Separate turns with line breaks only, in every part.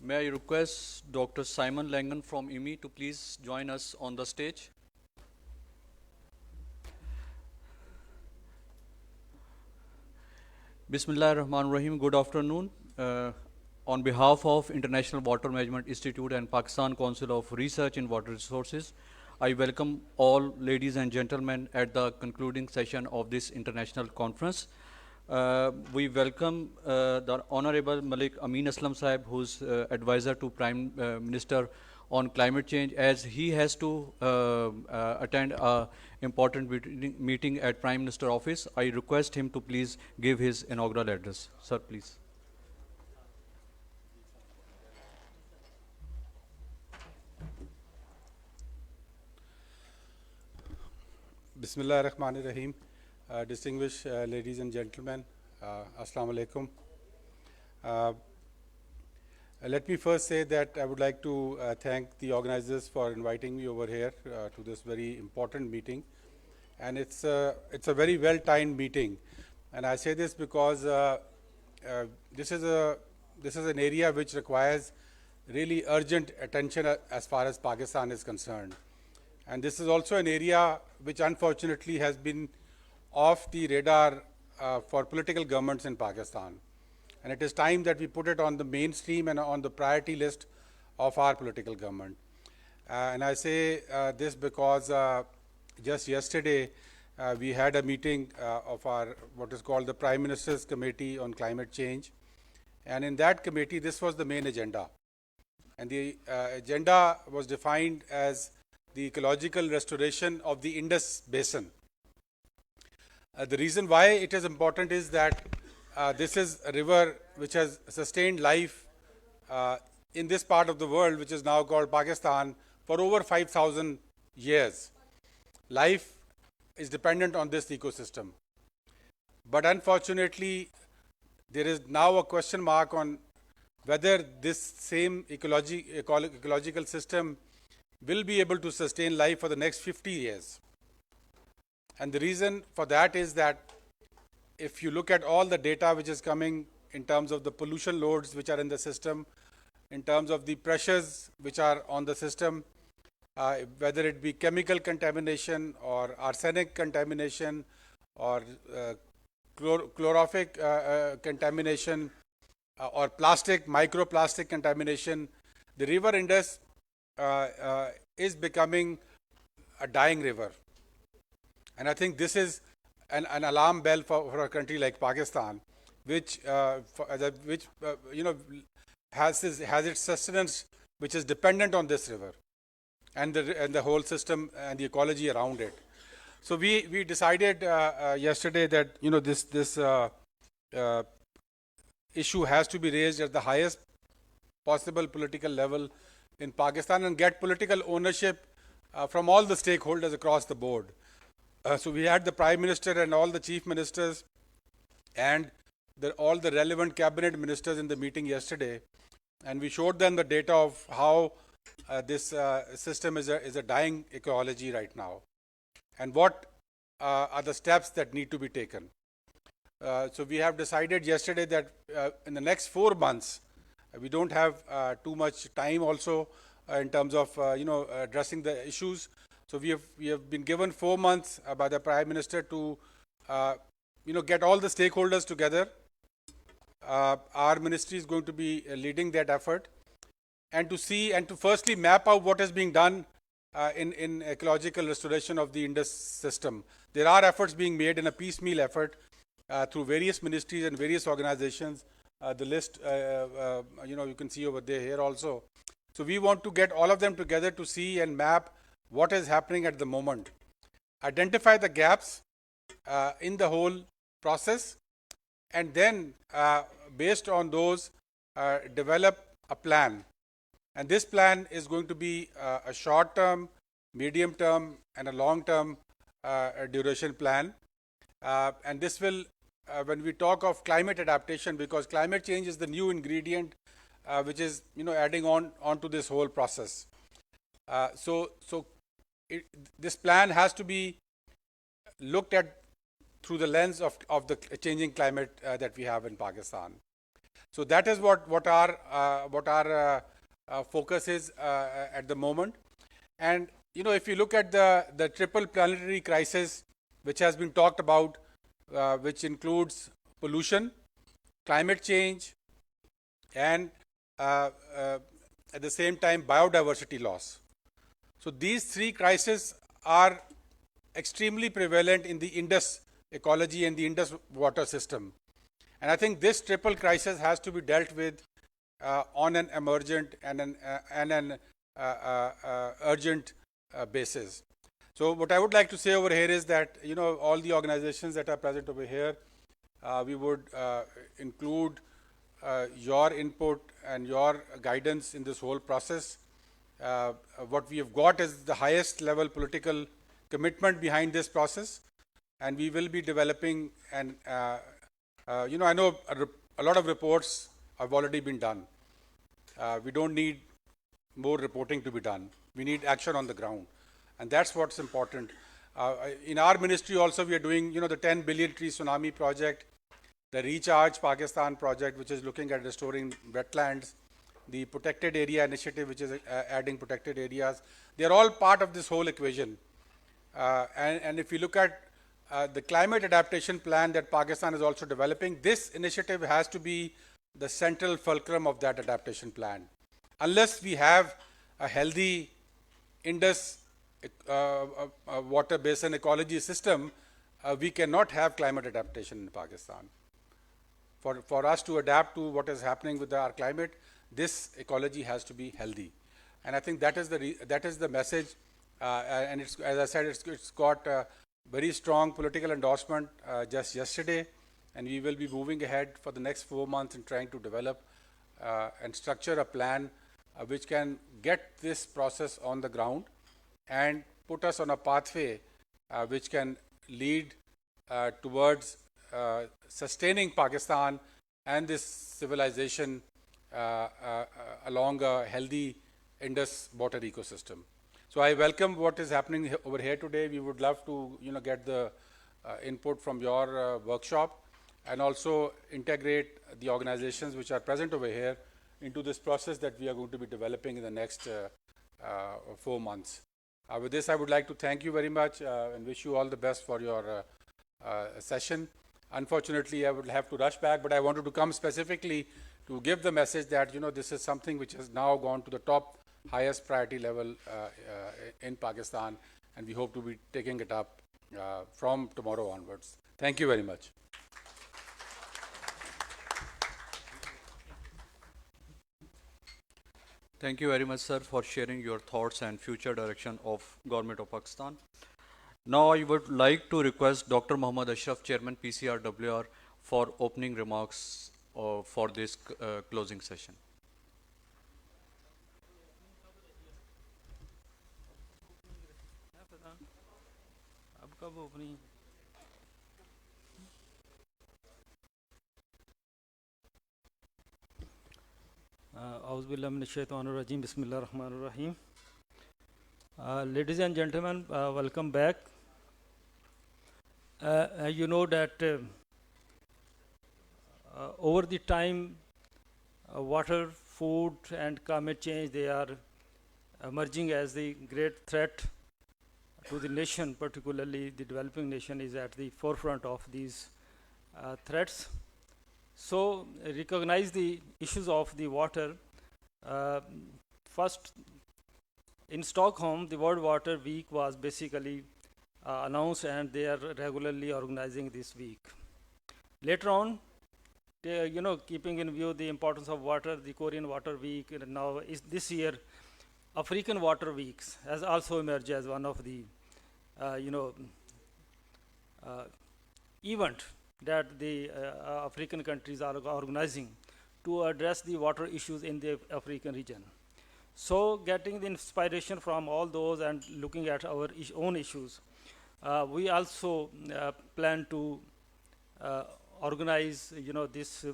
May I request Dr. Simon Langan from IMI to please join us on the stage? Bismillah ar-Rahman ar-Rahim. Good afternoon. On behalf of International Water Management Institute and Pakistan Council of Research in Water Resources, I welcome all ladies and gentlemen at the concluding session of this international conference. We welcome the Honorable Malik Amin Aslam Sahib, who's advisor to Prime Minister on climate change, as he has to attend a important meeting at Prime Minister office. I request him to please give his inaugural address. Sir, please.
Bismillah ar-Rahman ar-Rahim. Distinguished ladies and gentlemen, Assalamu alaikum. Let me first say that I would like to thank the organizers for inviting me over here to this very important meeting. And it's a very well-timed meeting. And I say this because this is an area which requires really urgent attention as far as Pakistan is concerned. And this is also an area which unfortunately has been off the radar for political governments in Pakistan. And it is time that we put it on the mainstream and on the priority list of our political government. And I say this because just yesterday we had a meeting of our what is called the Prime Minister's Committee on Climate Change. And in that committee, this was the main agenda. And the agenda was defined as the ecological restoration of the Indus Basin. The reason why it is important is that this is a river which has sustained life in this part of the world, which is now called Pakistan, for over 5,000 years. Life is dependent on this ecosystem. But unfortunately, there is now a question mark on whether this same ecological system will be able to sustain life for the next 50 years. And the reason for that is that if you look at all the data which is coming in terms of the pollution loads which are in the system, in terms of the pressures which are on the system, whether it be chemical contamination or arsenic contamination or chlorofric contamination or microplastic contamination, the river Indus is becoming a dying river. And I think this is an alarm bell for a country like Pakistan, which has its sustenance, which is dependent on this river and the whole system and the ecology around it. So we decided yesterday that this issue has to be raised at the highest possible political level in Pakistan and get political ownership from all the stakeholders across the board. So we had the Prime Minister and all the Chief Ministers and all the relevant cabinet ministers in the meeting yesterday, and we showed them the data of how this system is a dying ecology right now, and what are the steps that need to be taken. So we have decided yesterday that in the next 4 months, we don't have too much time also in terms of addressing the issues. So we have been given 4 months by the Prime Minister to get all the stakeholders together. Our ministry is going to be leading that effort, and to see and to firstly map out what is being done in ecological restoration of the Indus system. There are efforts being made in a piecemeal effort through various ministries and various organizations. The list you can see over there here also. So we want to get all of them together to see and map what is happening at the moment, identify the gaps in the whole process, and then based on those develop a plan. And this plan is going to be a short-term, medium-term and a long-term duration plan. And this will, when we talk of climate adaptation, because climate change is the new ingredient which is adding on to this whole process. This plan has to be looked at through the lens of the changing climate that we have in Pakistan. So that is what our focus is at the moment. And if you look at the triple planetary crisis which has been talked about, which includes pollution, climate change, and at the same time biodiversity loss. So these three crises are extremely prevalent in the Indus ecology and the Indus water system. And I think this triple crisis has to be dealt with on an emergent and an urgent basis. So what I would like to say over here is that all the organizations that are present over here, we would include your input and your guidance in this whole process. What we have got is the highest level political commitment behind this process, and we will be developing and I know a lot of reports have already been done. We don't need more reporting to be done. We need action on the ground, and that's what's important. In our ministry also we are doing the 10 billion tree tsunami project, the Recharge Pakistan project, which is looking at restoring wetlands, the protected area initiative, which is adding protected areas. They are all part of this whole equation. And if you look at the climate adaptation plan that Pakistan is also developing, this initiative has to be the central fulcrum of that adaptation plan. Unless we have a healthy Indus water basin ecology system, we cannot have climate adaptation in Pakistan. For us to adapt to what is happening with our climate, this ecology has to be healthy. And I think that is the message. And it's, as I said, it's got very strong political endorsement just yesterday, and we will be moving ahead for the next 4 months in trying to develop and structure a plan which can get this process on the ground and put us on a pathway which can lead towards sustaining Pakistan and this civilization along a healthy Indus water ecosystem. So I welcome what is happening over here today. We would love to get the input from your workshop, and also integrate the organizations which are present over here into this process that we are going to be developing in the next 4 months. With this, I would like to thank you very much and wish you all the best for your session. Unfortunately, I would have to rush back, but I wanted to come specifically to give the message that this is something which has now gone to the top highest priority level in Pakistan, and we hope to be taking it up from tomorrow onwards. Thank you very much.
Thank you very much, sir, for sharing your thoughts and future direction of Government of Pakistan. Now I would like to request Dr. Muhammad Ashraf, Chairman PCRWR, for opening remarks for this closing session.
Bismillahirrahmanirrahim. Ladies and gentlemen, welcome back. You know that over the time, water, food, and climate change, they are emerging as the great threat to the nation, particularly the developing nation is at the forefront of these threats. So recognize the issues of the water. First, in Stockholm, the World Water Week was basically announced, and they are regularly organizing this week. Later on, keeping in view the importance of water, the Korean Water Week, and now is this year, African Water Weeks has also emerged as one of the event that the African countries are organizing to address the water issues in the African region. So getting the inspiration from all those and looking at our own issues, we also plan to organize this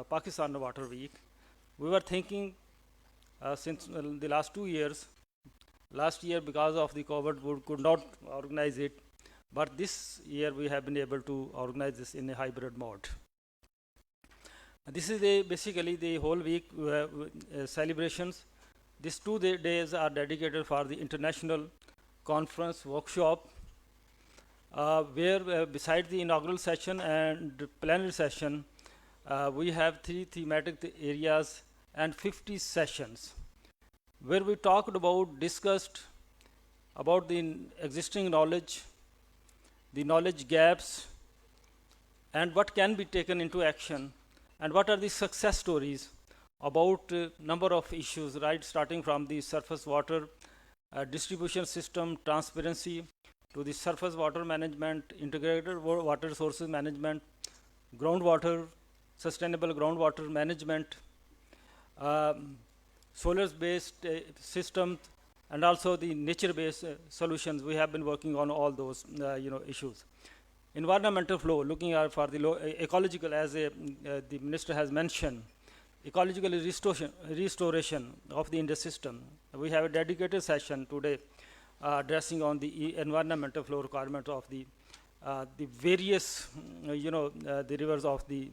Pakistan Water Week. We were thinking since the last 2 years. Last year, because of the COVID, we could not organize it, but this year we have been able to organize this in a hybrid mode. This is basically the whole week celebrations. These 2 days are dedicated for the international conference workshop, where beside the inaugural session and plenary session, we have 3 thematic areas and 50 sessions, where we discussed about the existing knowledge, the knowledge gaps, and what can be taken into action, and what are the success stories about number of issues, right, starting from the surface water distribution system transparency to the surface water management, integrated water sources management, groundwater, sustainable groundwater management, solar-based systems, and also the nature-based solutions. We have been working on all those issues. Environmental flow, looking at for the ecological, as the minister has mentioned, ecological restoration of the Indus system. We have a dedicated session today addressing on the environmental flow requirement of the various, the rivers of the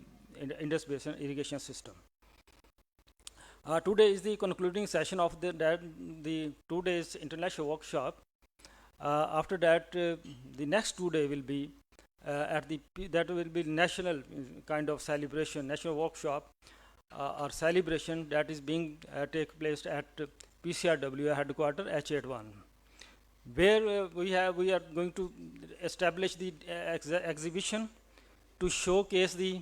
Indus Basin irrigation system. Today is the concluding session of the 2 days international workshop. After that, the next 2 days will be that will be national kind of celebration, national workshop or celebration that is being take place at PCRWR headquarter H81, where we are going to establish the exhibition to showcase the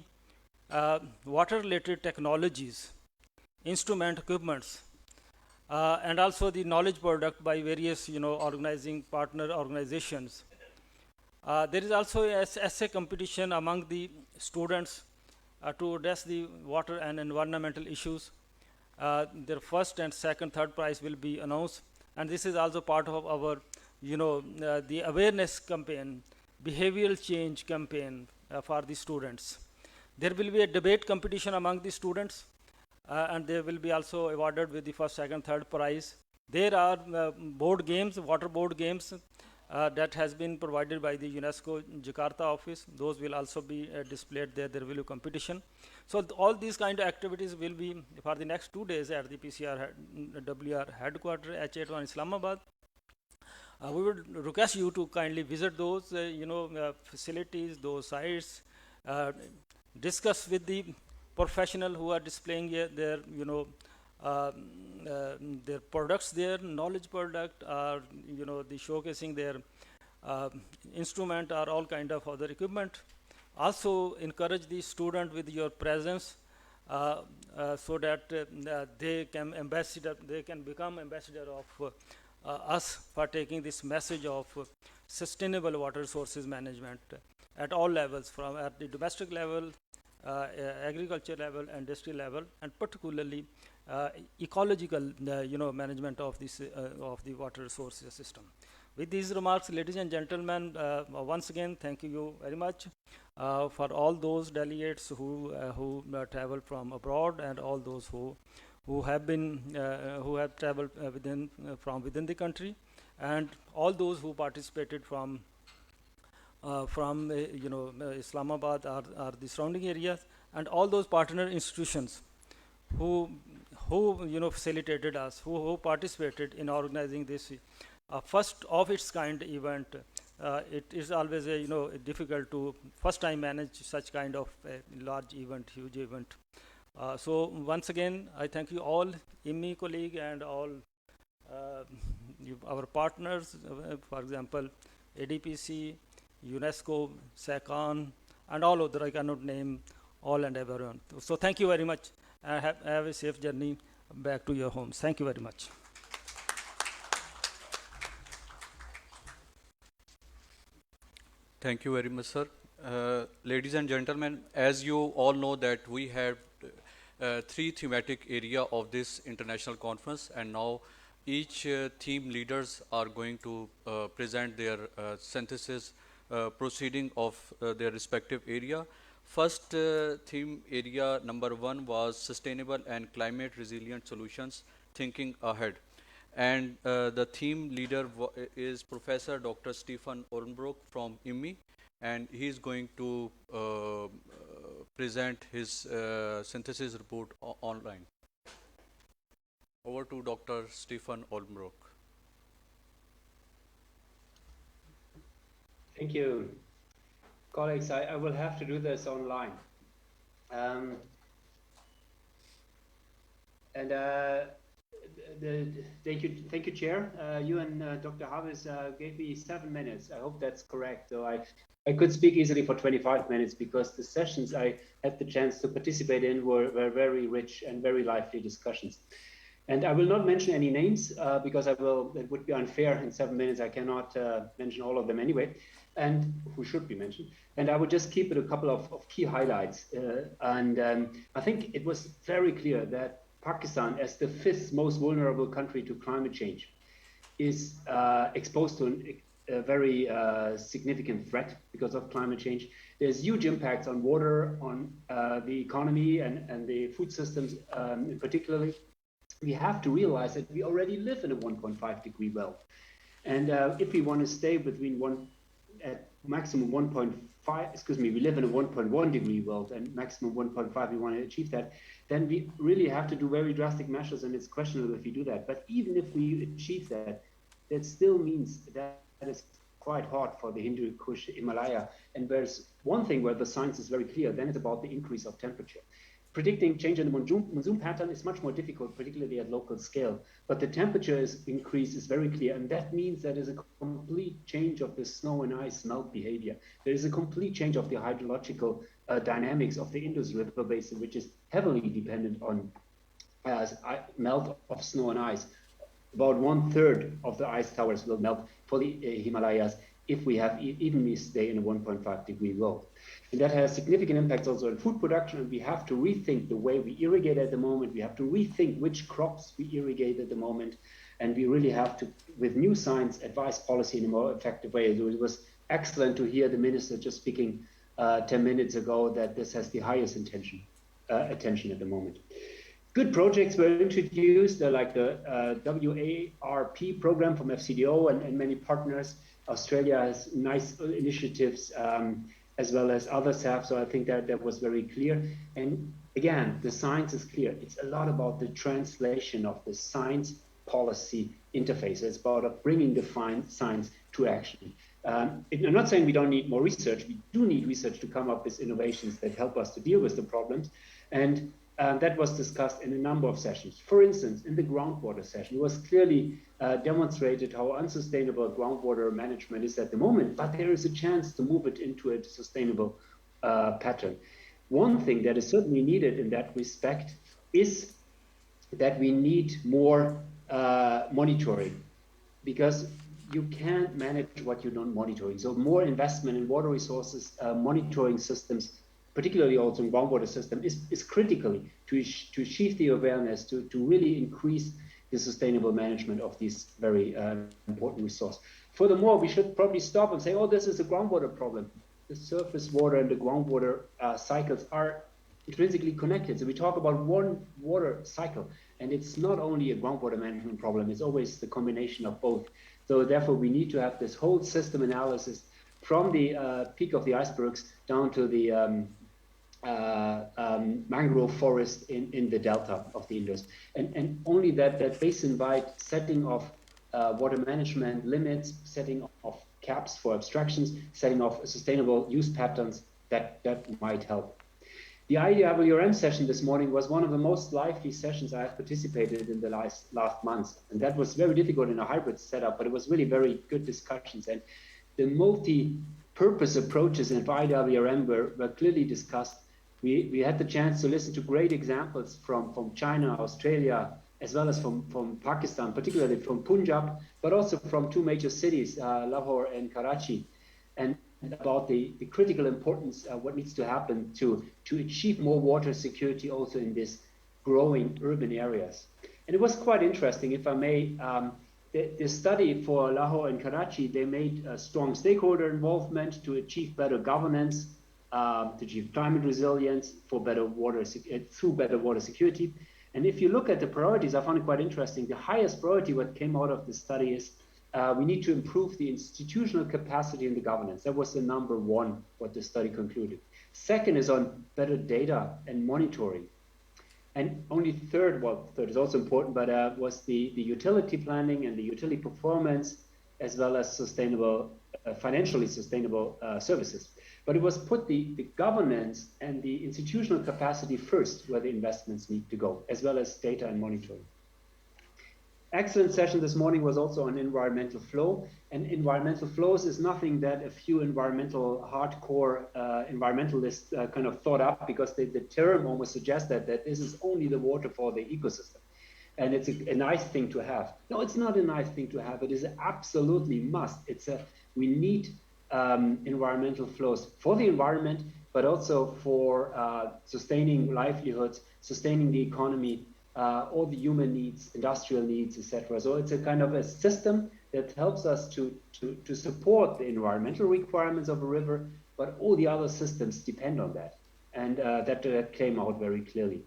water related technologies, instrument equipments, and also the knowledge product by various organizing partner organizations. There is also an essay competition among the students to address the water and environmental issues. Their first and second, third prize will be announced, and this is also part of our the awareness campaign, behavioral change campaign for the students. There will be a debate competition among the students, and they will be also awarded with the first, second, third prize. There are board games, water board games that has been provided by the UNESCO Jakarta office. Those will also be displayed there. There will be competition. So all these kind of activities will be for the next 2 days at the PCRWR headquarters H81 Islamabad. We would request you to kindly visit those facilities, those sites, discuss with the professional who are displaying their their products, their knowledge product, or the showcasing their instrument or all kind of other equipment. Also encourage the student with your presence so that they can become ambassador of us for taking this message of sustainable water sources management at all levels, from at the domestic level, agriculture level, industry level, and particularly ecological management of this of the water resources system. With these remarks, ladies and gentlemen, once again thank you very much for all those delegates who traveled from abroad, and all those who have traveled from within the country, and all those who participated from Islamabad or the surrounding areas, and all those partner institutions who facilitated us, who participated in organizing this first of its kind event. It is always difficult to first time manage such kind of large event, huge event. So once again, I thank you all, IWMI colleague, and all our partners, for example, ADPC, UNESCO, SACON, and all other. I cannot name all and everyone. So thank you very much, and have a safe journey back to your homes. Thank you very much.
Thank you very much, sir. Ladies and gentlemen, as you all know that we have 3 thematic area of this international conference, and now each theme leaders are going to present their synthesis proceeding of their respective area. First theme area number 1 was sustainable and climate resilient solutions, thinking ahead. And the theme leader is Professor Dr. Stephen Orenbrook from IWMI, and he is going to present his synthesis report online. Over to Dr. Stephen Olmbrook.
Thank you. Colleagues, I will have to do this online. Thank you, Chair. You and Dr. Harvis gave me 7 minutes. I hope that's correct. So I could speak easily for 25 minutes because the sessions I had the chance to participate in were very rich and very lively discussions. And I will not mention any names because it would be unfair. In 7 minutes, I cannot mention all of them anyway, and who should be mentioned. And I would just keep it a couple of key highlights. I think it was very clear that Pakistan, as the 5th most vulnerable country to climate change, is exposed to a very significant threat because of climate change. There's huge impacts on water, on the economy and the food systems particularly. We have to realize that we already live in a 1.5 degree world. And if we want to stay at maximum 1.5, we live in a 1.1 degree world and maximum 1.5, we want to achieve that, then we really have to do very drastic measures, and it's questionable if we do that. But even if we achieve that, that still means that is quite hot for the Hindu Kush Himalaya. And there's one thing where the science is very clear, then it's about the increase of temperature. Predicting change in the monsoon pattern is much more difficult, particularly at local scale. But the temperature increase is very clear, and that means that there's a complete change of the snow and ice melt behavior. There is a complete change of the hydrological dynamics of the Indus River Basin, which is heavily dependent on melt of snow and ice. About 1/3 of the ice towers will melt for the Himalayas if we have even we stay in a 1.5 degree world. And that has significant impacts also on food production, and we have to rethink the way we irrigate at the moment. We have to rethink which crops we irrigate at the moment, and we really have to, with new science, advise policy in a more effective way. So it was excellent to hear the minister just speaking 10 minutes ago that this has the highest attention at the moment. Good projects were introduced, like the WARP program from FCDO and many partners. Australia has nice initiatives as well as others have, so I think that was very clear. And again, the science is clear. It's a lot about the translation of the science policy interface. It's about bringing the science to action. I'm not saying we don't need more research. We do need research to come up with innovations that help us to deal with the problems. And that was discussed in a number of sessions. For instance, in the groundwater session, it was clearly demonstrated how unsustainable groundwater management is at the moment, but there is a chance to move it into a sustainable pattern. One thing that is certainly needed in that respect is that we need more monitoring, because you can't manage what you're not monitoring. So more investment in water resources, monitoring systems, particularly also in groundwater system, is critical to achieve the awareness, to really increase the sustainable management of these very important resource. Furthermore, we should probably stop and say, oh, this is a groundwater problem. The surface water and the groundwater cycles are intrinsically connected. So we talk about one water cycle, and it's not only a groundwater management problem, it's always the combination of both. So therefore, we need to have this whole system analysis from the peak of the icebergs down to the mangrove forest in the delta of the Indus. And only that basin-wide setting of water management limits, setting of caps for abstractions, setting of sustainable use patterns, that might help. The IWRM session this morning was one of the most lively sessions I have participated in the last months. And that was very difficult in a hybrid setup, but it was really very good discussions. And the multi-purpose approaches in IWRM were clearly discussed. We had the chance to listen to great examples from China, Australia, as well as from Pakistan, particularly from Punjab, but also from two major cities, Lahore and Karachi, and about the critical importance of what needs to happen to achieve more water security also in these growing urban areas. And it was quite interesting, if I may. The study for Lahore and Karachi, they made a strong stakeholder involvement to achieve better governance, to achieve climate resilience, for better through better water security. And if you look at the priorities, I found it quite interesting. The highest priority what came out of the study is we need to improve the institutional capacity and the governance. That was the number one, what the study concluded. Second is on better data and monitoring. And only third, well, third is also important, but was the utility planning and the utility performance, as well as sustainable, financially sustainable services. But it was put the governance and the institutional capacity first, where the investments need to go, as well as data and monitoring. Excellent session this morning was also on environmental flow, and environmental flows is nothing that a few environmental hardcore environmentalists kind of thought up, because the term almost suggests that this is only the water for the ecosystem, and it's a nice thing to have. No, it's not a nice thing to have. It is absolutely must. We need environmental flows for the environment, but also for sustaining livelihoods, sustaining the economy, all the human needs, industrial needs, etc. So it's a kind of a system that helps us to support the environmental requirements of a river, but all the other systems depend on that. And that came out very clearly.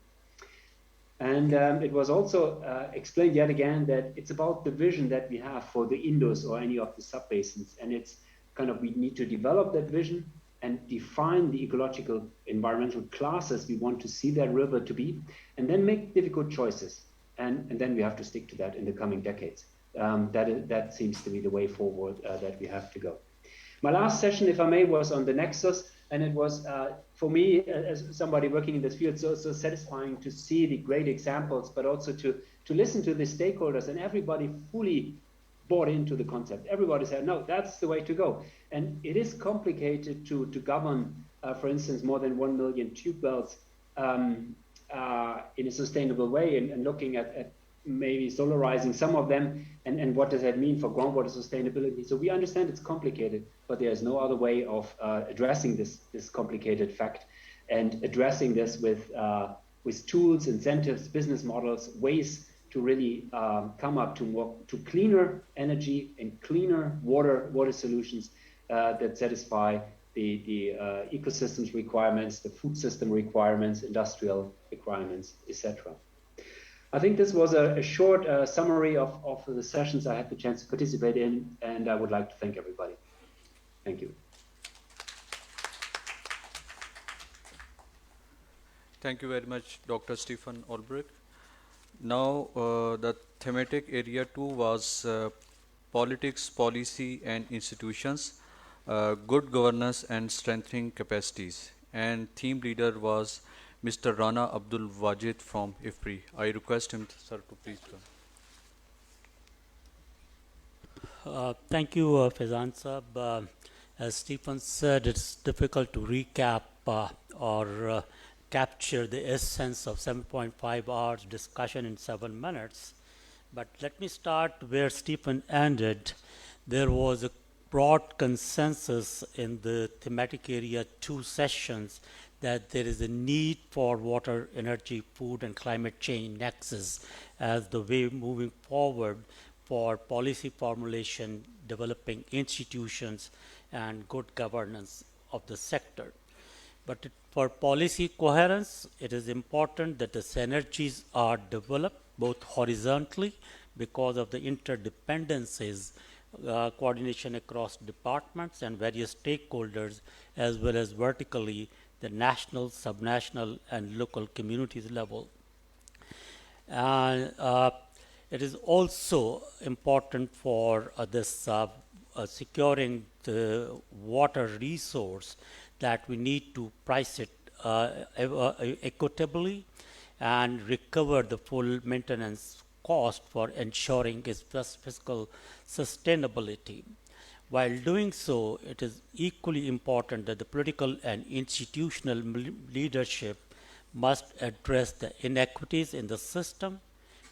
And it was also explained yet again that it's about the vision that we have for the Indus or any of the sub-basins. And it's kind of, we need to develop that vision and define the ecological environmental classes we want to see that river to be, and then make difficult choices. And then we have to stick to that in the coming decades. That seems to be the way forward that we have to go. My last session, if I may, was on the nexus, and it was, for me, as somebody working in this field, so satisfying to see the great examples, but also to listen to the stakeholders, and everybody fully bought into the concept. Everybody said, no, that's the way to go. And it is complicated to govern, for instance, more than 1 million tube wells in a sustainable way, and looking at maybe solarizing some of them, and what does that mean for groundwater sustainability. So we understand it's complicated, but there's no other way of addressing this complicated fact, and addressing this with tools, incentives, business models, ways to really come up to cleaner energy and cleaner water solutions that satisfy the ecosystems requirements, the food system requirements, industrial requirements, etc. I think this was a short summary of the sessions I had the chance to participate in, and I would like to thank everybody. Thank you.
Thank you very much, Dr. Stephen Olbrich. Now, the thematic area 2 was politics, policy, and institutions, good governance and strengthening capacities. And theme leader was Mr. Rana Abdul Wajid from IFPRI. I request him, sir, to please come.
Thank you, Faizan Saab. As Stephen said, it's difficult to recap or capture the essence of 7.5 hours discussion in 7 minutes. But let me start where Stephen ended. There was a broad consensus in the thematic area 2 sessions that there is a need for water, energy, food, and climate change nexus as the way moving forward for policy formulation, developing institutions, and good governance of the sector. But for policy coherence, it is important that the synergies are developed both horizontally because of the interdependencies, coordination across departments and various stakeholders, as well as vertically the national, subnational, and local communities level. And it is also important for this securing the water resource that we need to price it equitably and recover the full maintenance cost for ensuring its fiscal sustainability. While doing so, it is equally important that the political and institutional leadership must address the inequities in the system,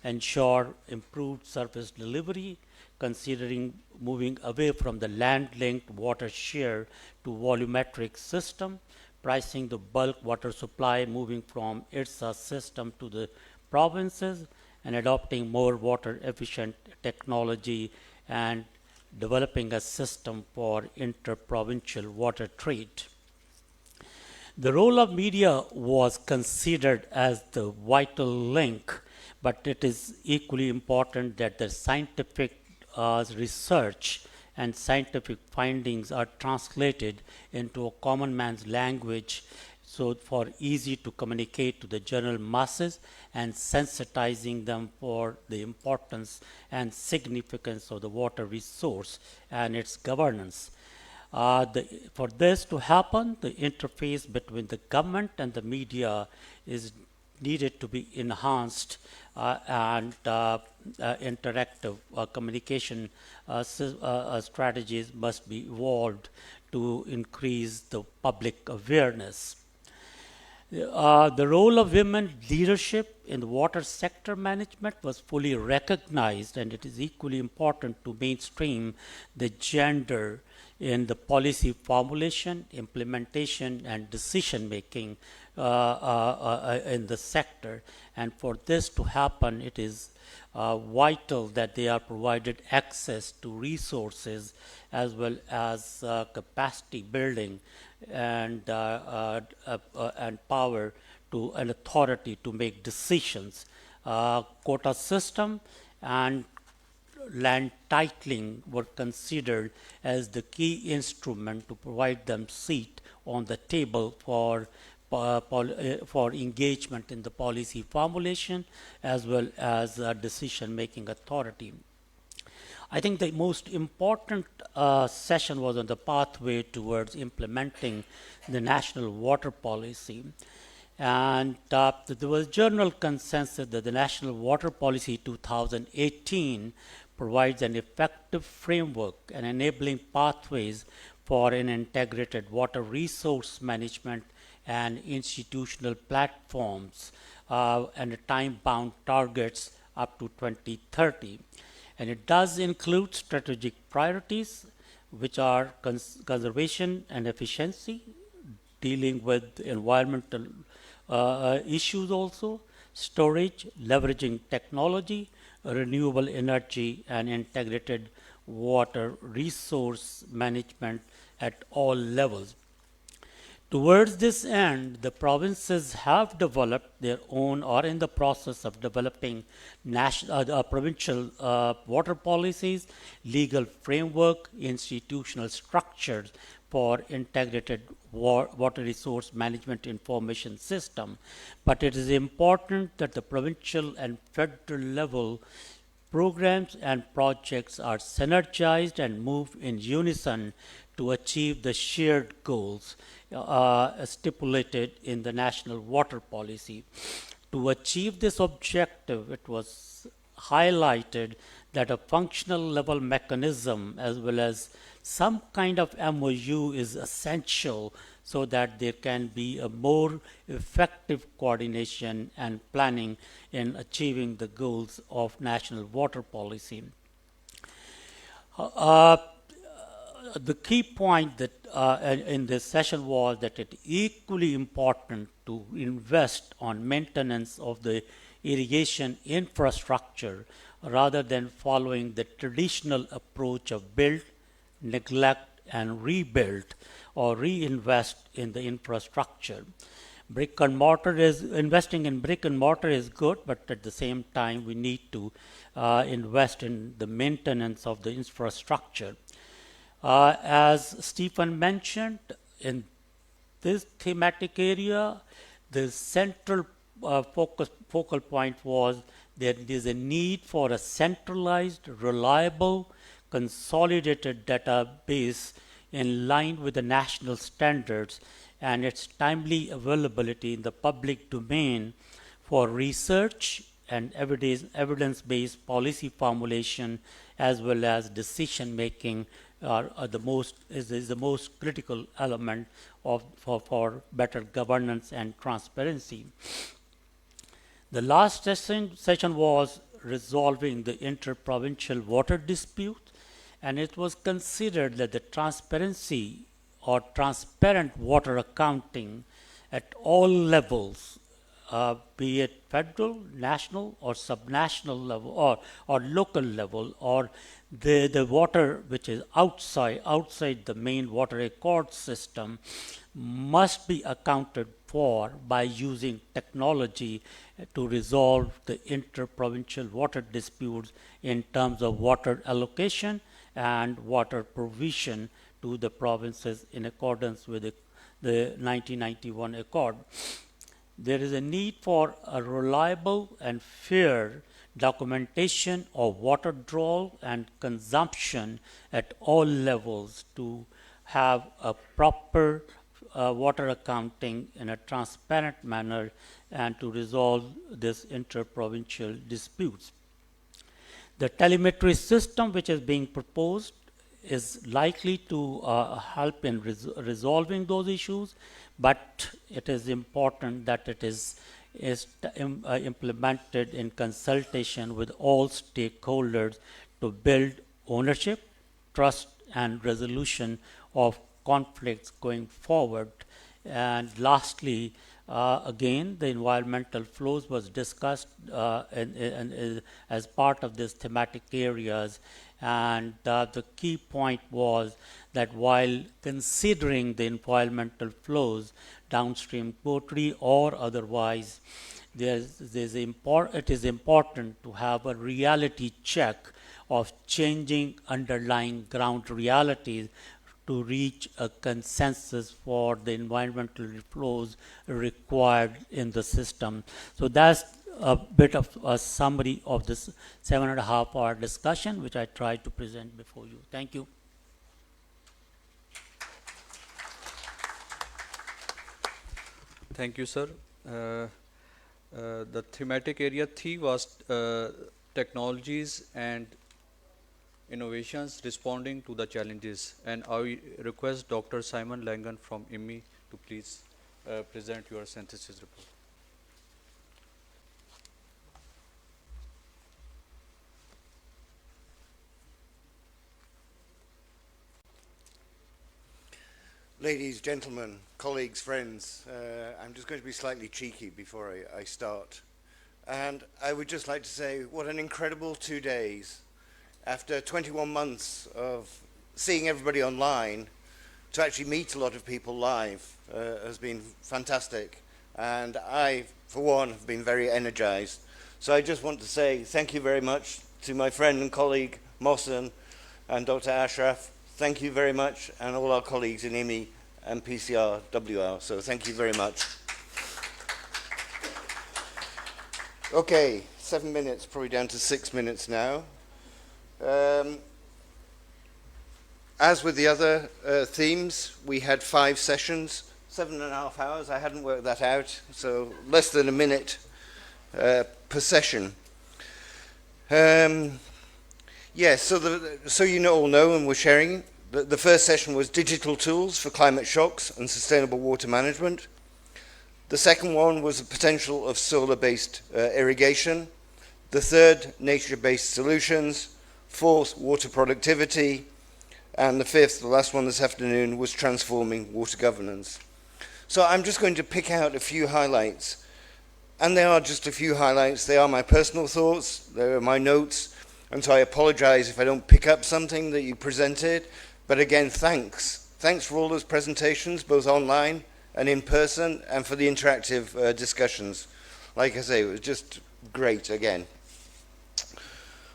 ensure improved service delivery, considering moving away from the land-linked water share to volumetric system, pricing the bulk water supply moving from IRSA system to the provinces, and adopting more water efficient technology and developing a system for interprovincial water trade. The role of media was considered as the vital link, but it is equally important that the scientific research and scientific findings are translated into a common man's language, so for easy to communicate to the general masses and sensitizing them for the importance and significance of the water resource and its governance. For this to happen, the interface between the government and the media is needed to be enhanced, and interactive communication strategies must be evolved to increase the public awareness. The role of women leadership in the water sector management was fully recognized, and it is equally important to mainstream the gender in the policy formulation, implementation, and decision making in the sector. And for this to happen, it is vital that they are provided access to resources as well as capacity building and power to an authority to make decisions. Quota system and land titling were considered as the key instrument to provide them seat on the table for engagement in the policy formulation as well as decision-making authority. I think the most important session was on the pathway towards implementing the national water policy. And there was general consensus that the National Water Policy 2018 provides an effective framework and enabling pathways for an integrated water resource management and institutional platforms and time-bound targets up to 2030. And it does include strategic priorities, which are conservation and efficiency, dealing with environmental issues also, storage, leveraging technology, renewable energy, and integrated water resource management at all levels. Towards this end, the provinces have developed their own or in the process of developing provincial water policies, legal framework, institutional structures for integrated water resource management information system. But it is important that the provincial and federal level programs and projects are synergized and move in unison to achieve the shared goals stipulated in the national water policy. To achieve this objective, it was highlighted that a functional level mechanism as well as some kind of MOU is essential so that there can be a more effective coordination and planning in achieving the goals of national water policy. The key point that in this session was that it is equally important to invest on maintenance of the irrigation infrastructure rather than following the traditional approach of build, neglect, and rebuild or reinvest in the infrastructure. Investing in brick and mortar is good, but at the same time we need to invest in the maintenance of the infrastructure. As Stephen mentioned, in this thematic area, the central focal point was that there is a need for a centralized, reliable, consolidated database in line with the national standards and its timely availability in the public domain for research and evidence-based policy formulation as well as decision making is the most critical element for better governance and transparency. The last session was resolving the inter-provincial water dispute, and it was considered that the transparency or transparent water accounting at all levels, be it federal, national, or subnational level, or local level, or the water which is outside the main water accord system, must be accounted for for by using technology to resolve the interprovincial water disputes in terms of water allocation and water provision to the provinces in accordance with the 1991 Accord. There is a need for a reliable and fair documentation of water draw and consumption at all levels to have a proper water accounting in a transparent manner and to resolve this interprovincial disputes. The telemetry system which is being proposed is likely to help in resolving those issues, but it is important that it is implemented in consultation with all stakeholders to build ownership, trust, and resolution of conflicts going forward. And lastly, again, the environmental flows was discussed as part of these thematic areas, and the key point was that while considering the environmental flows downstream pottery or otherwise, it is important to have a reality check of changing underlying ground realities to reach a consensus for the environmental flows required in the system. So that's a bit of a summary of this 7.5-hour discussion, which I tried to present before you. Thank you.
Thank you, sir. The thematic area 3 was technologies and innovations responding to the challenges, and I request Dr. Simon Langan from IWMI to please present your synthesis report.
Ladies, gentlemen, colleagues, friends, I'm just going to be slightly cheeky before I start. And I would just like to say what an incredible 2 days. After 21 months of seeing everybody online, to actually meet a lot of people live has been fantastic. And I, for one, have been very energized. So I just want to say thank you very much to my friend and colleague, Mohsen, and Dr. Ashraf. Thank you very much, and all our colleagues in IWMI and PCRWR. So thank you very much. Okay, 7 minutes, probably down to 6 minutes now. As with the other themes, we had 5 sessions, 7.5 hours. I hadn't worked that out, so less than a minute per session. Yes, so you all know, and we're sharing, the first session was digital tools for climate shocks and sustainable water management. The second one was the potential of solar-based irrigation. The third, nature-based solutions. Fourth, water productivity. And the fifth, the last one this afternoon, was transforming water governance. So I'm just going to pick out a few highlights. And they are just a few highlights. They are my personal thoughts. They are my notes. And so I apologize if I don't pick up something that you presented. But again, thanks. Thanks for all those presentations, both online and in person, and for the interactive discussions. Like I say, it was just great again.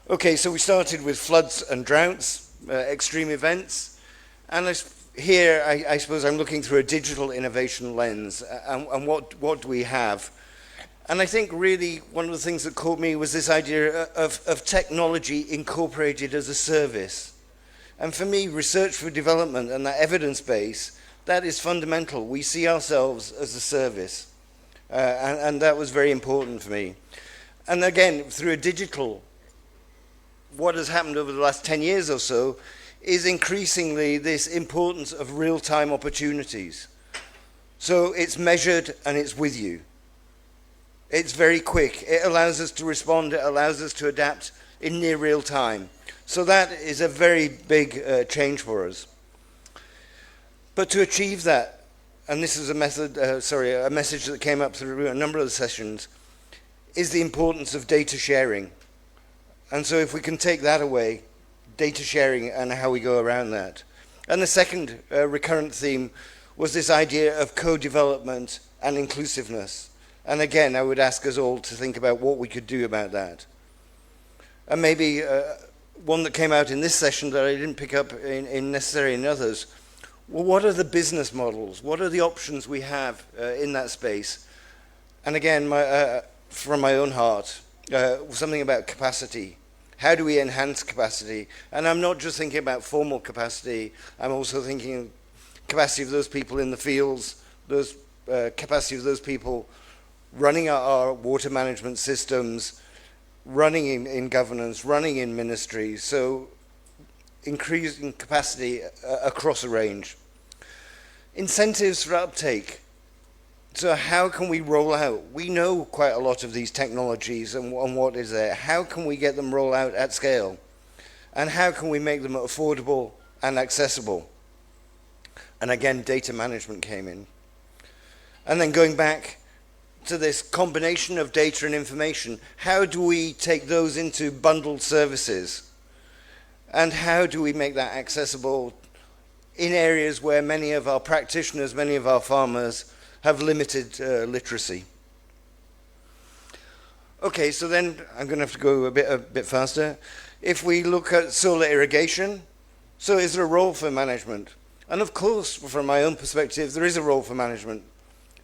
Okay, so we started with floods and droughts, extreme events. And here, I suppose I'm looking through a digital innovation lens. And what do we have? And I think really one of the things that caught me was this idea of technology incorporated as a service. And for me, research for development and that evidence base, that is fundamental. We see ourselves as a service. And that was very important for me. And again, through a digital, what has happened over the last 10 years or so is increasingly this importance of real-time opportunities. So it's measured and it's with you. It's very quick. It allows us to respond. It allows us to adapt in near real time. So that is a very big change for us. But to achieve that, and this is a message that came up through a number of the sessions, is the importance of data sharing. And so if we can take that away, data sharing and how we go around that. And the second recurrent theme was this idea of co-development and inclusiveness. And again, I would ask us all to think about what we could do about that. And maybe one that came out in this session that I didn't pick up in necessarily in others. Well, what are the business models? What are the options we have in that space? And again, from my own heart, something about capacity. How do we enhance capacity? And I'm not just thinking about formal capacity, I'm also thinking capacity of those people in the fields, capacity of those people running our water management systems, running in governance, running in ministries, so increasing capacity across a range. Incentives for uptake. So how can we roll out? We know quite a lot of these technologies and what is there. How can we get them roll out at scale? And how can we make them affordable and accessible? And again, data management came in. And then going back to this combination of data and information, how do we take those into bundled services? And how do we make that accessible in areas where many of our practitioners, many of our farmers have limited literacy? Okay, so then I'm going to have to go a bit faster. If we look at solar irrigation, so is there a role for management? And of course, from my own perspective, there is a role for management.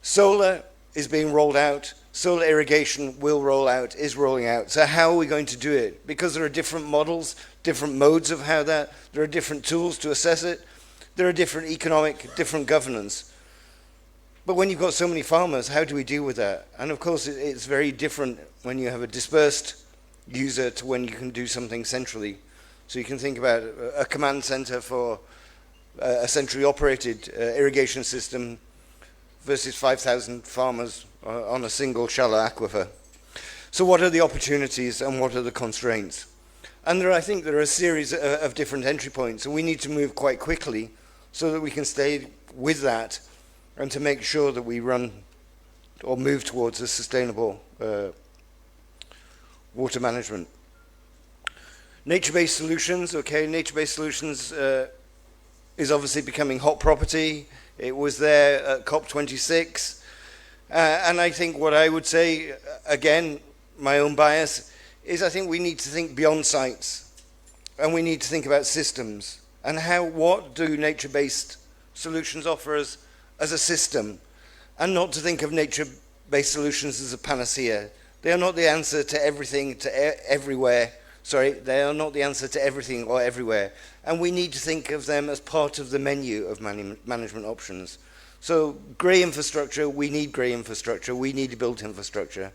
Solar is being rolled out. Solar irrigation will roll out, is rolling out. So how are we going to do it? Because there are different models, different modes of how that, there are different tools to assess it. There are different economic, different governance. But when you've got so many farmers, how do we deal with that? And of course, it's very different when you have a dispersed user to when you can do something centrally. So you can think about a command center for a centrally operated irrigation system versus 5,000 farmers on a single shallow aquifer. So what are the opportunities and what are the constraints? And I think there are a series of different entry points, and we need to move quite quickly so that we can stay with that and to make sure that we run or move towards a sustainable water management. Nature-based solutions, okay, nature-based solutions is obviously becoming hot property. It was there at COP26. And I think what I would say, again, my own bias, is I think we need to think beyond sites. And we need to think about systems. And what do nature-based solutions offer us as a system? And not to think of nature-based solutions as a panacea. They are not the answer to everything, everywhere. Sorry, they are not the answer to everything or everywhere. And we need to think of them as part of the menu of management options. So grey infrastructure, we need grey infrastructure, we need built infrastructure.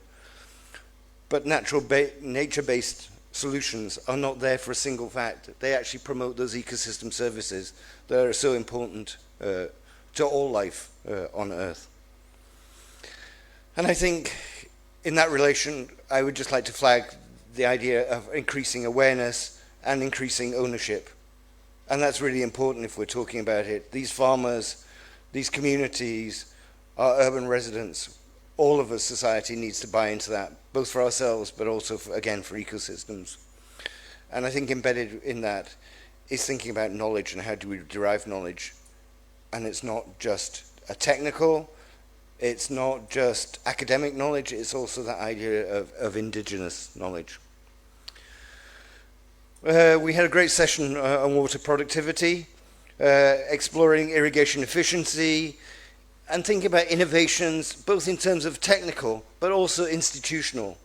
But nature-based solutions are not there for a single fact. They actually promote those ecosystem services that are so important to all life on Earth. And I think in that relation, I would just like to flag the idea of increasing awareness and increasing ownership. And that's really important if we're talking about it. These farmers, these communities, our urban residents, all of us, society needs to buy into that, both for ourselves, but also, again, for ecosystems. And I think embedded in that is thinking about knowledge and how do we derive knowledge. And it's not just a technical, it's not just academic knowledge, it's also that idea of indigenous knowledge. We had a great session on water productivity, exploring irrigation efficiency, and thinking about innovations, both in terms of technical, but also institutional.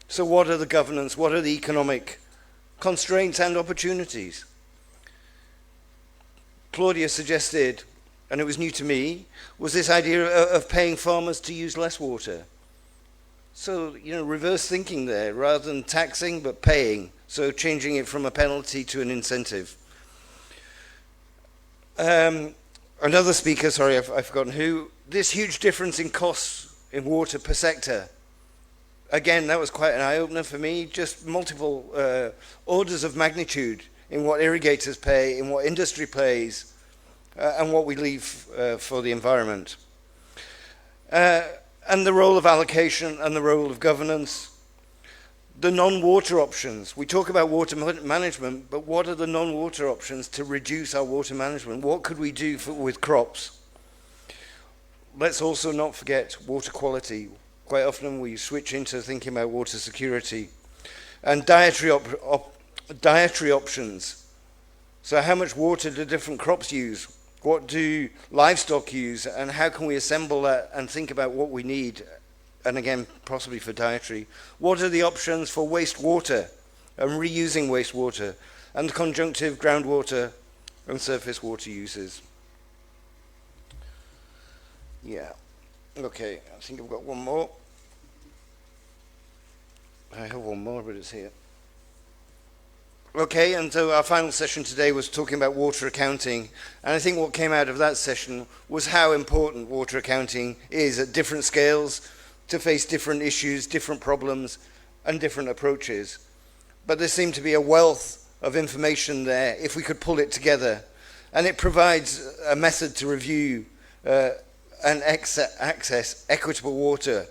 So what are the governance, what are the economic constraints and opportunities? Claudia suggested, and it was new to me, was this idea of paying farmers to use less water. So, reverse thinking there, rather than taxing, but paying. So changing it from a penalty to an incentive. Another speaker, sorry, I've forgotten who, this huge difference in costs in water per sector. Again, that was quite an eye-opener for me, just multiple orders of magnitude in what irrigators pay, in what industry pays, and what we leave for the environment. And the role of allocation and the role of governance. The non-water options. We talk about water management, but what are the non-water options to reduce our water management? What could we do with crops? let's also not forget water quality. Quite often we switch into thinking about water security. And dietary options. So how much water do different crops use? What do livestock use? And how can we assemble that and think about what we need? And again, possibly for dietary. What are the options for wastewater and reusing wastewater and the conjunctive groundwater and surface water uses? Yeah. Okay, I think I've got one more. I have one more, but it's here. Okay, and so our final session today was talking about water accounting, and I think what came out of that session was how important water accounting is at different scales to face different issues, different problems, and different approaches. But there seemed to be a wealth of information there if we could pull it together, and it provides a method to review and access equitable water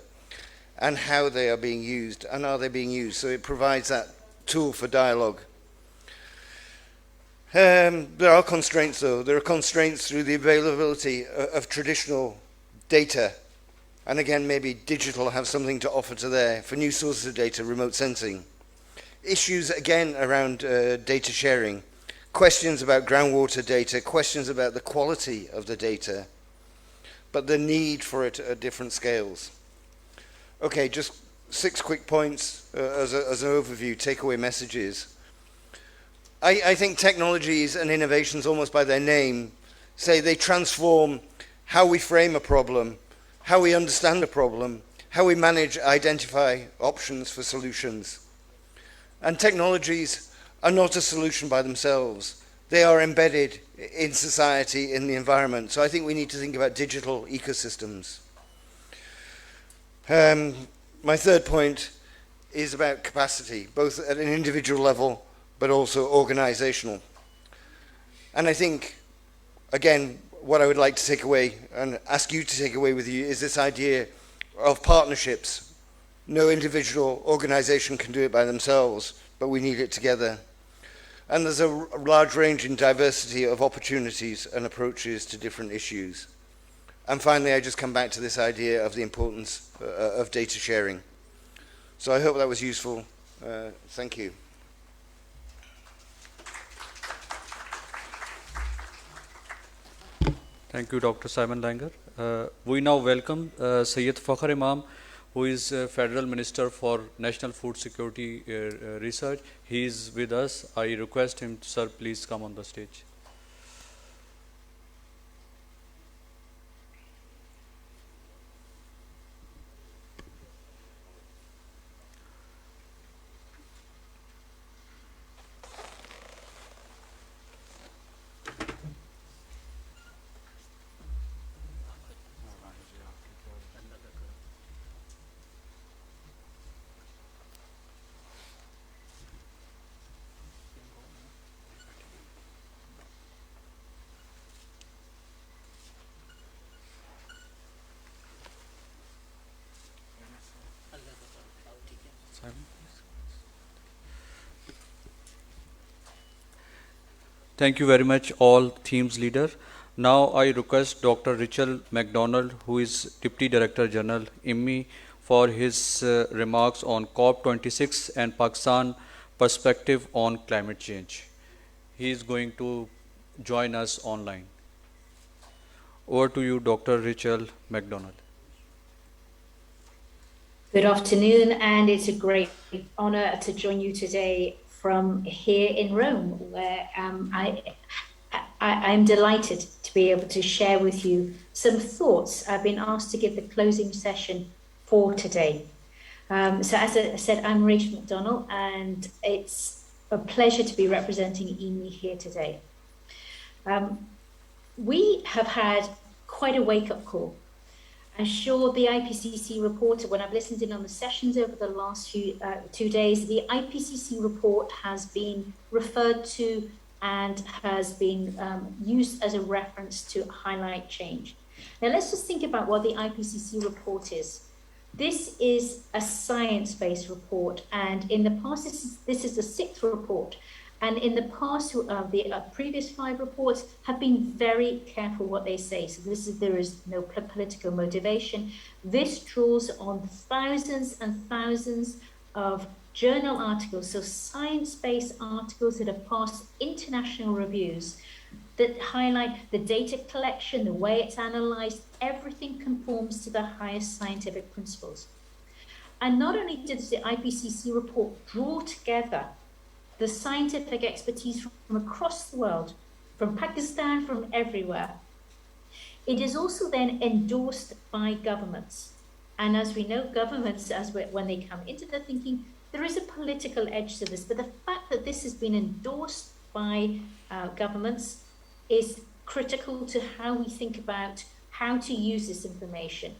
and how they are being used, and are they being used. So it provides that tool for dialogue. There are constraints though. There are constraints through the availability of traditional data. And again, maybe digital have something to offer to there for new sources of data, remote sensing. Issues again around data sharing. Questions about groundwater data, questions about the quality of the data, but the need for it at different scales. Okay, just 6 quick points as an overview, takeaway messages. I think technologies and innovations, almost by their name, say they transform how we frame a problem, how we understand a problem, how we manage, identify options for solutions. And technologies are not a solution by themselves. They are embedded in society, in the environment. So I think we need to think about digital ecosystems. My third point is about capacity, both at an individual level but also organizational. And I think, again, what I would like to take away and ask you to take away with you is this idea of partnerships. No individual organization can do it by themselves, but we need it together. And there's a large range in diversity of opportunities and approaches to different issues. And finally, I just come back to this idea of the importance of data sharing. So I hope that was useful. Thank you.
Thank you, Dr. Simon Langer. We now welcome Syed Fakhr Imam, who is Federal Minister for National Food Security Research. He is with us. I request him, sir, please come on the stage. Thank you very much, all themes leader. Now I request Dr. Richard MacDonald, who is Deputy Director General, IWMI, for his remarks on COP26 and Pakistan perspective on climate change. He is going to join us online. Over to you, Dr. Richard MacDonald.
Good afternoon, and it's a great honor to join you today from here in Rome, where I'm delighted to be able to share with you some thoughts. I've been asked to give the closing session for today. So as I said, I'm Rachel MacDonald, and it's a pleasure to be representing IWMI here today. We have had quite a wake-up call. I'm sure the IPCC report, when I've listened in on the sessions over the last few 2 days, the IPCC report has been referred to and has been used as a reference to highlight change. Now let's just think about what the IPCC report is. This is a science-based report, and in the past, this is the 6th report, And in the past, the previous 5 reports have been very careful what they say. So there is no political motivation. This draws on thousands and thousands of journal articles, so science-based articles that have passed international reviews that highlight the data collection, the way it's analyzed, everything conforms to the highest scientific principles. And not only does the IPCC report draw together the scientific expertise from across the world, from Pakistan, from everywhere, it is also then endorsed by governments. And as we know, governments, when they come into the thinking, there is a political edge to this, but the fact that this has been endorsed by governments is critical to how we think about how to use this information.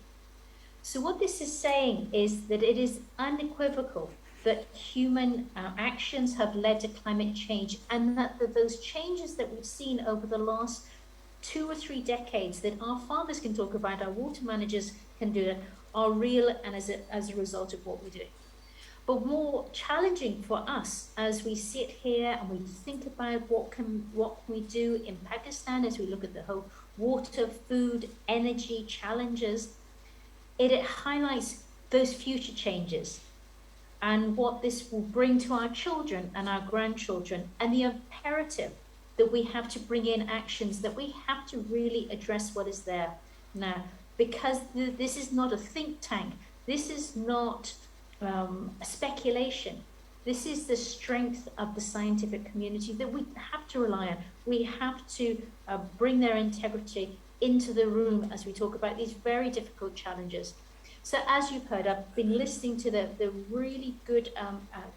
So what this is saying is that it is unequivocal that human actions have led to climate change, and that those changes that we've seen over the last 2 or 3 decades that our farmers can talk about, our water managers can do, are real and as a result of what we're doing. But more challenging for us as we sit here and we think about what can we do in Pakistan as we look at the whole water, food, energy challenges, it highlights those future changes and what this will bring to our children and our grandchildren, and the imperative that we have to bring in actions, that we have to really address what is there now, because this is not a think tank, this is not a speculation, this is the strength of the scientific community that we have to rely on. We have to bring their integrity into the room as we talk about these very difficult challenges. So as you've heard, I've been listening to the really good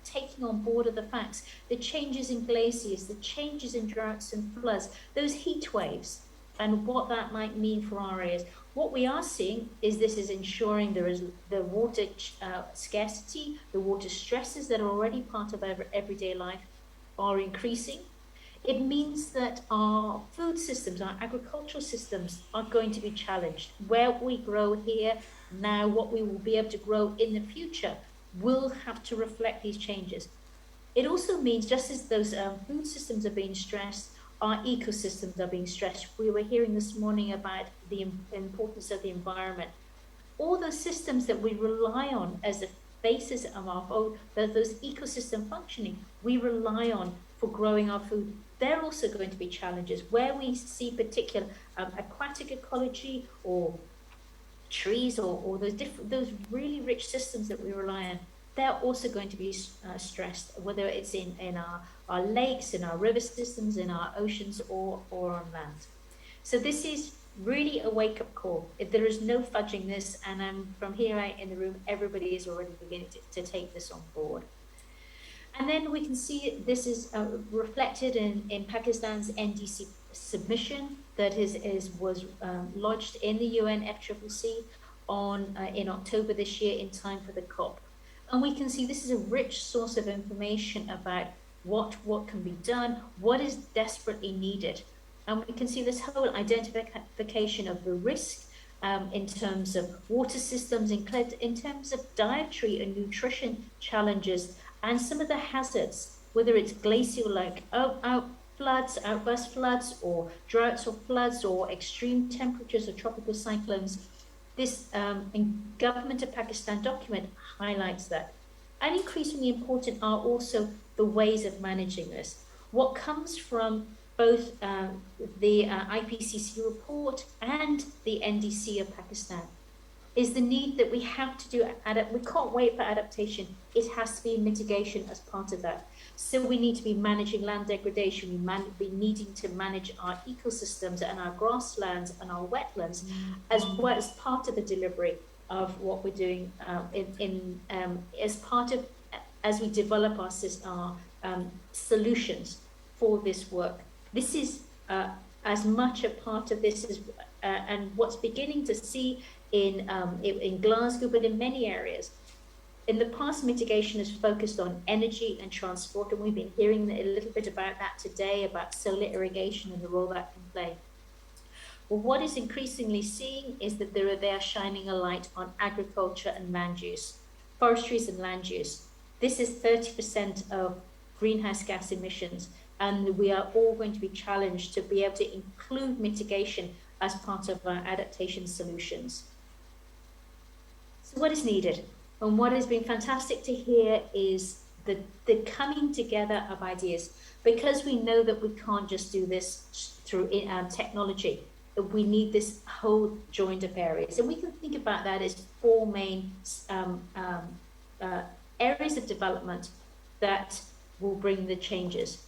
taking on board of the facts, the changes in glaciers, the changes in droughts and floods, those heat waves, and what that might mean for our areas. What we are seeing is this is ensuring there is the water scarcity, the water stresses that are already part of our everyday life are increasing. It means that our food systems, our agricultural systems are going to be challenged. Where we grow here now, what we will be able to grow in the future will have to reflect these changes. It also means, just as those food systems are being stressed, our ecosystems are being stressed. We were hearing this morning about the importance of the environment. All those systems that we rely on as the basis of our whole, those ecosystem functioning, we rely on for growing our food. They're also going to be challenges. Where we see particular aquatic ecology or trees or those really rich systems that we rely on, they're also going to be stressed, whether it's in our lakes, in our river systems, in our oceans, or on land. So this is really a wake-up call. If there is no fudging this, and from here out in the room, everybody is already beginning to take this on board. And then we can see this is reflected in Pakistan's NDC submission that was lodged in the UN FCCC in October this year in time for the COP. And we can see this is a rich source of information about what can be done, what is desperately needed. And we can see this whole identification of the risk in terms of water systems, in terms of dietary and nutrition challenges, and some of the hazards, whether it's glacial like outburst floods, or droughts or floods, or extreme temperatures or tropical cyclones. This Government of Pakistan document highlights that. And increasingly important are also the ways of managing this. What comes from both the IPCC report and the NDC of Pakistan is the need that we have to do, we can't wait for adaptation, it has to be mitigation as part of that. So we need to be managing land degradation, we needing to manage our ecosystems and our grasslands and our wetlands, as well as part of the delivery of what we're doing as we develop our solutions for this work. This is as much a part of this as, and what's beginning to see in Glasgow, but in many areas. In the past, mitigation has focused on energy and transport, and we've been hearing a little bit about that today, about solar irrigation and the role that can play. Well, what is increasingly seeing is that they are shining a light on agriculture and land use, forestries and land use. This is 30% of greenhouse gas emissions, and we are all going to be challenged to be able to include mitigation as part of our adaptation solutions. So what is needed? And what has been fantastic to hear is the coming together of ideas, because we know that we can't just do this through technology. We need this whole joint of areas, and we can think about that as four main areas of development that will bring the changes.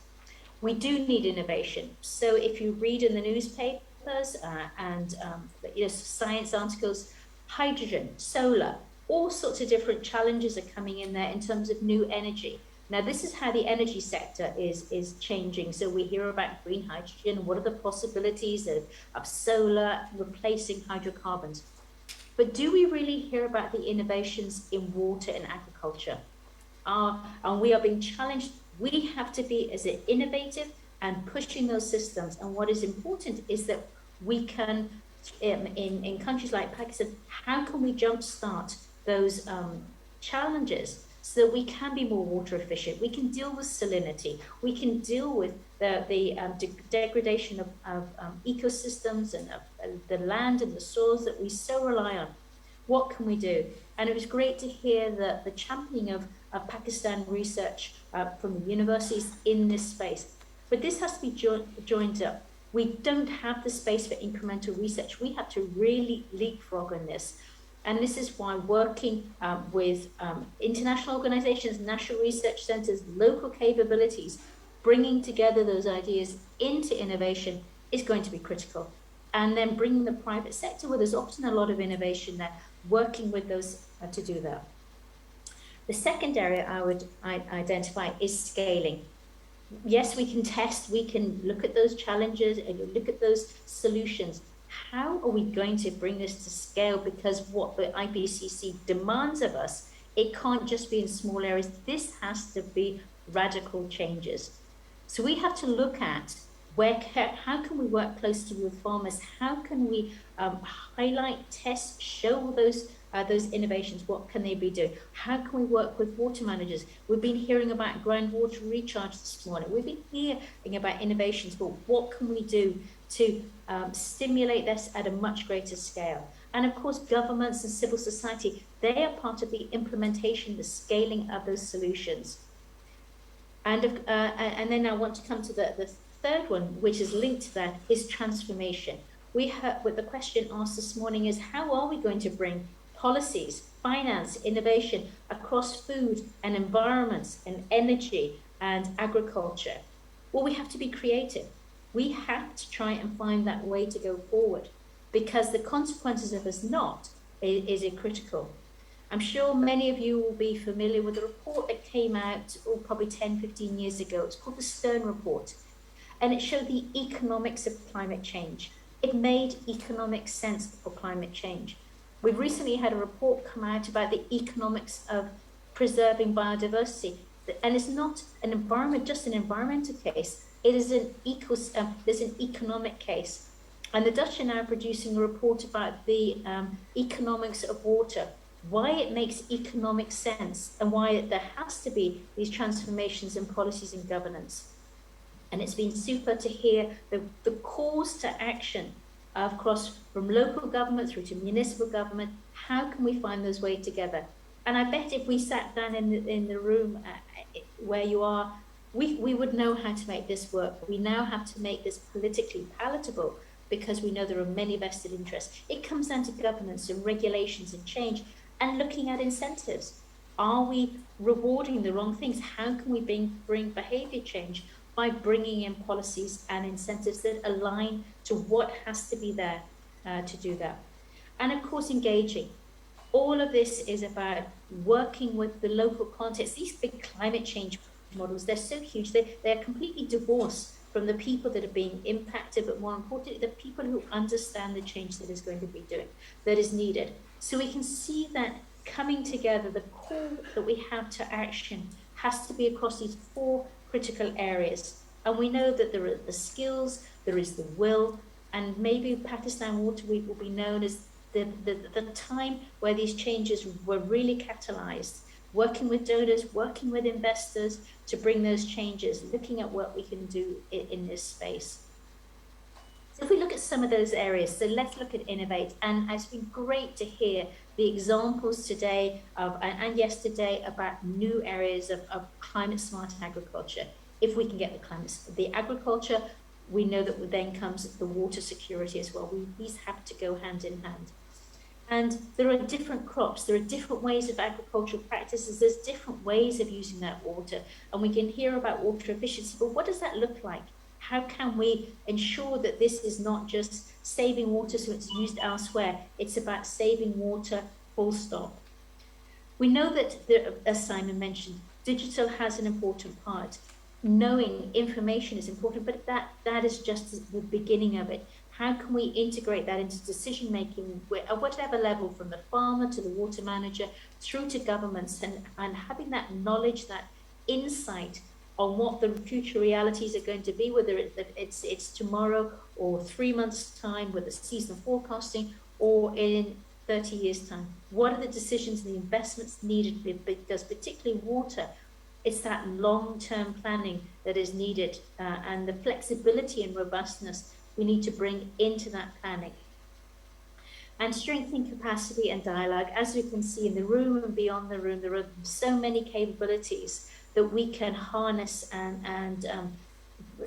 We do need innovation. So if you read in the newspapers and science articles, hydrogen, solar, all sorts of different challenges are coming in there in terms of new energy. Now, this is how the energy sector is changing. So we hear about green hydrogen, what are the possibilities of solar replacing hydrocarbons? But do we really hear about the innovations in water and agriculture? And we are being challenged. We have to be as innovative and pushing those systems. And what is important is that we can, in countries like Pakistan, how can we jumpstart those challenges so that we can be more water efficient? We can deal with salinity. We can deal with the degradation of ecosystems and the land and the soils that we so rely on. What can we do? And it was great to hear the championing of Pakistan research from the universities in this space. But this has to be joined up. We don't have the space for incremental research. We have to really leapfrog on this. And this is why working with international organizations, national research centers, local capabilities, bringing together those ideas into innovation is going to be critical. And then bringing the private sector, where there's often a lot of innovation there, working with those to do that. The second area I would identify is scaling. Yes, we can test, we can look at those challenges and look at those solutions. How are we going to bring this to scale? Because what the IPCC demands of us, it can't just be in small areas. This has to be radical changes. So we have to look at how can we work closely with farmers? How can we highlight, test, show those innovations? What can they be doing? How can we work with water managers? We've been hearing about groundwater recharge this morning. We've been hearing about innovations, but what can we do to stimulate this at a much greater scale? And of course, governments and civil society, they are part of the implementation, the scaling of those solutions. And then I want to come to the third one, which is linked to that, is transformation. We heard what the question asked this morning is, how are we going to bring policies, finance, innovation across food and environments and energy and agriculture? Well, we have to be creative. We have to try and find that way to go forward, because the consequences of us not is critical. I'm sure many of you will be familiar with a report that came out probably 10, 15 years ago. It's called the Stern Report, and it showed the economics of climate change. It made economic sense for climate change. We've recently had a report come out about the economics of preserving biodiversity, and it's not an environmental case. It is there's an economic case. And the Dutch are now producing a report about the economics of water, why it makes economic sense, and why there has to be these transformations in policies and governance. And it's been super to hear the calls to action across from local government through to municipal government. How can we find those ways together? And I bet if we sat down in the room where you are, we would know how to make this work. We now have to make this politically palatable, because we know there are many vested interests. It comes down to governance and regulations and change, and looking at incentives. Are we rewarding the wrong things? How can we bring behavior change? By bringing in policies and incentives that align to what has to be there to do that. And of course, engaging. All of this is about working with the local context. These big climate change models, they're so huge, they're completely divorced from the people that are being impacted, but more importantly, the people who understand the change that is going to be that is needed. So we can see that coming together, the call that we have to action has to be across these four critical areas. And we know that there are the skills, there is the will, and maybe Pakistan Water Week will be known as the time where these changes were really catalyzed, working with donors, working with investors to bring those changes, looking at what we can do in this space. So if we look at some of those areas, so let's look at innovate. And it's been great to hear the examples today and yesterday about new areas of climate smart agriculture. If we can get the agriculture, we know that then comes the water security as well. These have to go hand in hand. And there are different crops, there are different ways of agricultural practices, there's different ways of using that water. And we can hear about water efficiency, but what does that look like? How can we ensure that this is not just saving water so it's used elsewhere? It's about saving water, full stop. We know that, as Simon mentioned, digital has an important part. Knowing information is important, but that is just the beginning of it. How can we integrate that into decision making at whatever level, from the farmer to the water manager through to governments, and having that knowledge, that insight on what the future realities are going to be, whether it's tomorrow or 3 months' time with the seasonal forecasting, or in 30 years' time. What are the decisions and the investments needed? Because particularly water, it's that long-term planning that is needed, and the flexibility and robustness we need to bring into that planning. And strengthening capacity and dialogue. As you can see in the room and beyond the room, there are so many capabilities that we can harness and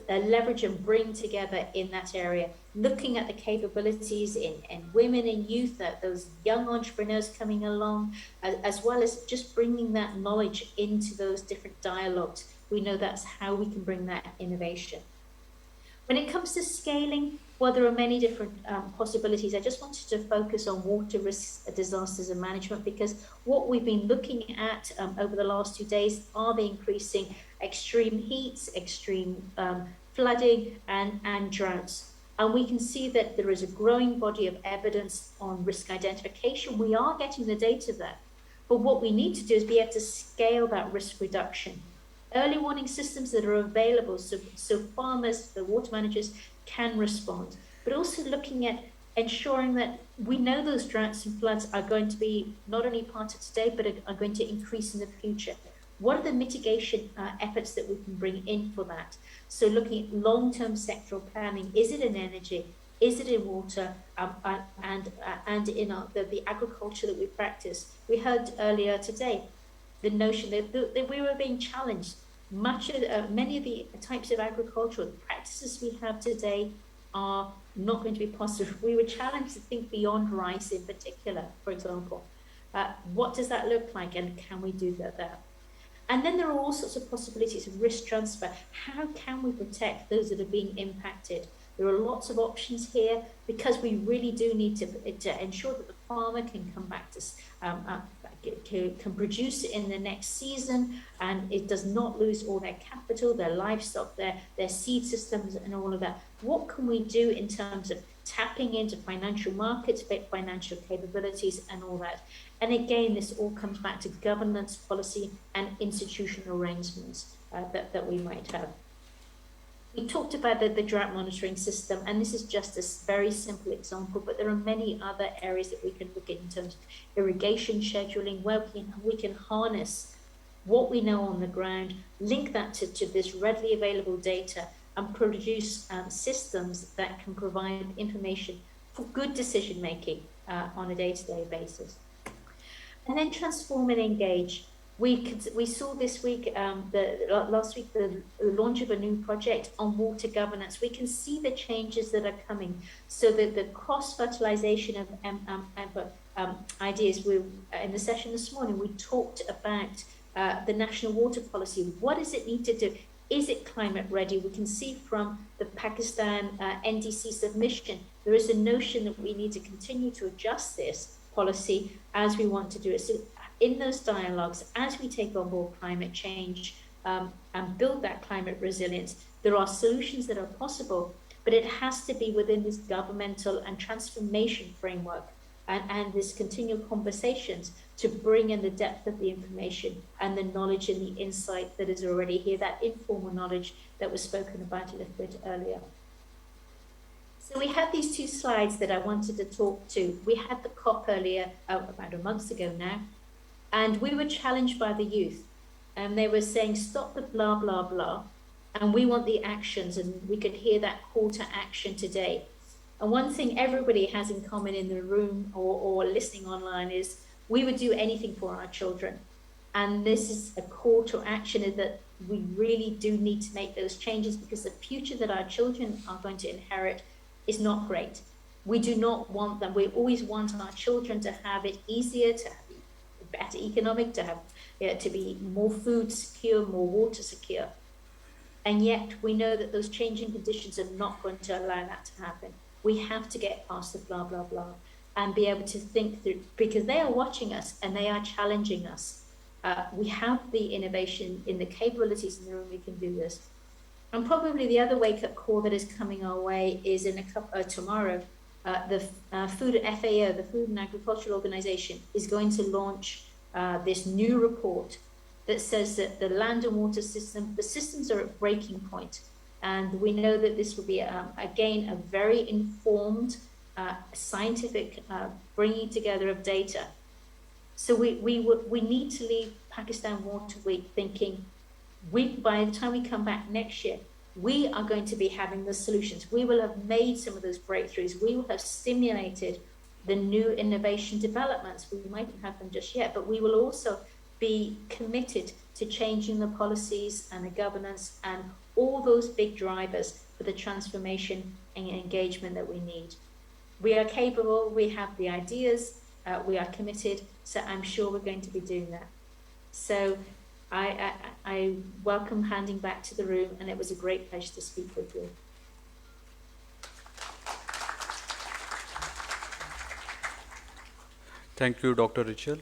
leverage and bring together in that area. Looking at the capabilities in women and youth, those young entrepreneurs coming along, as well as just bringing that knowledge into those different dialogues. We know that's how we can bring that innovation. When it comes to scaling, well, there are many different possibilities. I just wanted to focus on water risks, disasters and management, because what we've been looking at over the last 2 days are the increasing extreme heats, extreme flooding and droughts. And we can see that there is a growing body of evidence on risk identification. We are getting the data there, but what we need to do is be able to scale that risk reduction. Early warning systems that are available so farmers, the water managers can respond, but also looking at ensuring that we know those droughts and floods are going to be not only part of today, but are going to increase in the future. What are the mitigation efforts that we can bring in for that? So looking at long-term sectoral planning, is it in energy? Is it in water? And in the agriculture that we practice? We heard earlier today the notion that we were being challenged. Many of the types of agricultural practices we have today are not going to be possible. We were challenged to think beyond rice in particular, for example. What does that look like, and can we do that? And then there are all sorts of possibilities of risk transfer. How can we protect those that are being impacted? There are lots of options here, because we really do need to ensure that the farmer can come back to can produce in the next season, and it does not lose all their capital, their livestock, their seed systems and all of that. What can we do in terms of tapping into financial markets, financial capabilities and all that? And again, this all comes back to governance, policy and institutional arrangements that we might have. We talked about the drought monitoring system, and this is just a very simple example, but there are many other areas that we can look at in terms of irrigation scheduling, where we can harness what we know on the ground, link that to this readily available data, and produce systems that can provide information for good decision making on a day-to-day basis. And then transform and engage. We saw this week, last week, the launch of a new project on water governance. We can see the changes that are coming. So that the cross-fertilization of ideas. In the session this morning, we talked about the national water policy. What does it need to do? Is it climate ready? We can see from the Pakistan NDC submission, there is a notion that we need to continue to adjust this policy as we want to do it. So in those dialogues, as we take on board climate change and build that climate resilience, there are solutions that are possible, but it has to be within this governmental and transformation framework and this continual conversations to bring in the depth of the information and the knowledge and the insight that is already here, that informal knowledge that was spoken about a little bit earlier. So we had these two slides that I wanted to talk to. We had the COP earlier, about a month ago now. And we were challenged by the youth, and they were saying, stop the blah, blah, blah, and we want the actions, and we could hear that call to action today. And one thing everybody has in common in the room or listening online is we would do anything for our children. And this is a call to action, is that we really do need to make those changes, because the future that our children are going to inherit is not great. We do not want them. We always want our children to have it easier, to have better economic, to have to be more food secure, more water secure. And yet we know that those changing conditions are not going to allow that to happen. We have to get past the blah, blah, blah and be able to think through, because they are watching us and they are challenging us. We have the innovation in the capabilities in the room, we can do this. And probably the other wake-up call that is coming our way is in tomorrow, the Food FAO, the Food and Agricultural Organization, is going to launch this new report that says that the land and water system, the systems are at breaking point. And we know that this will be, again, a very informed, scientific bringing together of data. So we need to leave Pakistan Water Week thinking, by the time we come back next year, we are going to be having the solutions. We will have made some of those breakthroughs. We will have stimulated the new innovation developments. We mightn't have them just yet, but we will also be committed to changing the policies and the governance and all those big drivers for the transformation and engagement that we need. We are capable, we have the ideas, we are committed, so I'm sure we're going to be doing that. So I welcome handing back to the room, and it was a great pleasure to speak with you.
Thank you, Dr. Richel.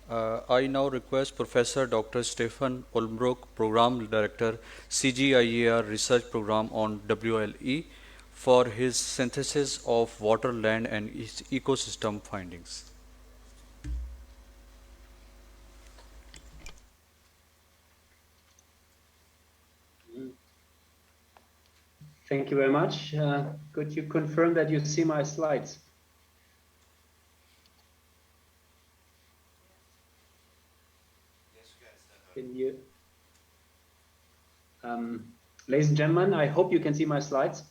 I now request Professor Dr. Stefan Olmbrook, Program Director, CGIAR Research Program on WLE, for his synthesis of water, land, and ecosystem findings.
Thank you very much. Could you confirm that you see my slides? Can you, ladies and gentlemen, I hope you can see my slides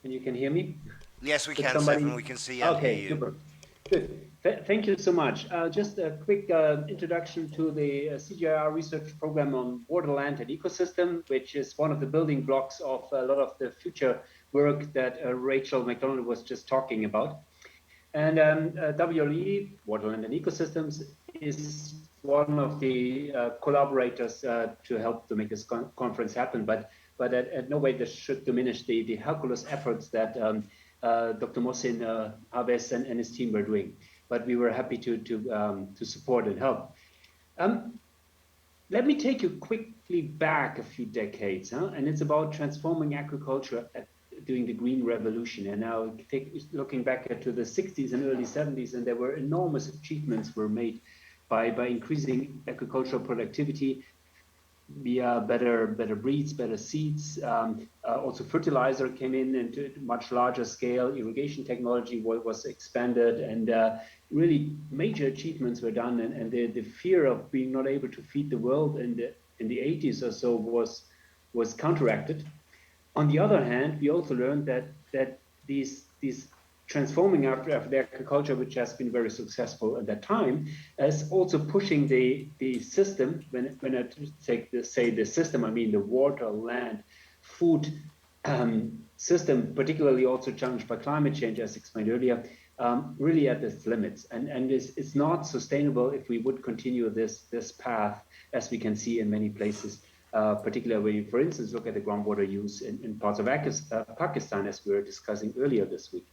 and you can hear me.
Yes, we can, Stefan. We can see and hear you.
Super. Good. Thank you so much. Just a quick introduction to the CGIAR Research Program on Water, Land, and Ecosystem, which is one of the building blocks of a lot of the future work that Rachel McDonald was just talking about. And WLE, Water, Land, and Ecosystems, is one of the collaborators to help to make this conference happen. But at no way this should diminish the Hercules efforts that Dr. Mohsin Haves and his team were doing. But we were happy to support and help. Let me take you quickly back a few decades, and it's about transforming agriculture during the Green Revolution. And now looking back to the 60s and early 70s, and there were enormous achievements were made by increasing agricultural productivity via better breeds, better seeds. Also fertilizer came in into much larger scale. Irrigation technology was expanded, and really major achievements were done. And the fear of being not able to feed the world in the 80s or so was counteracted. On the other hand, we also learned that these transforming after the agriculture, which has been very successful at that time, is also pushing the system. When I say the system, I mean the water, land, food system, particularly also challenged by climate change, as explained earlier, really at its limits. And it's not sustainable if we would continue this path, as we can see in many places. Particularly when you, for instance, look at the groundwater use in parts of Pakistan, as we were discussing earlier this week.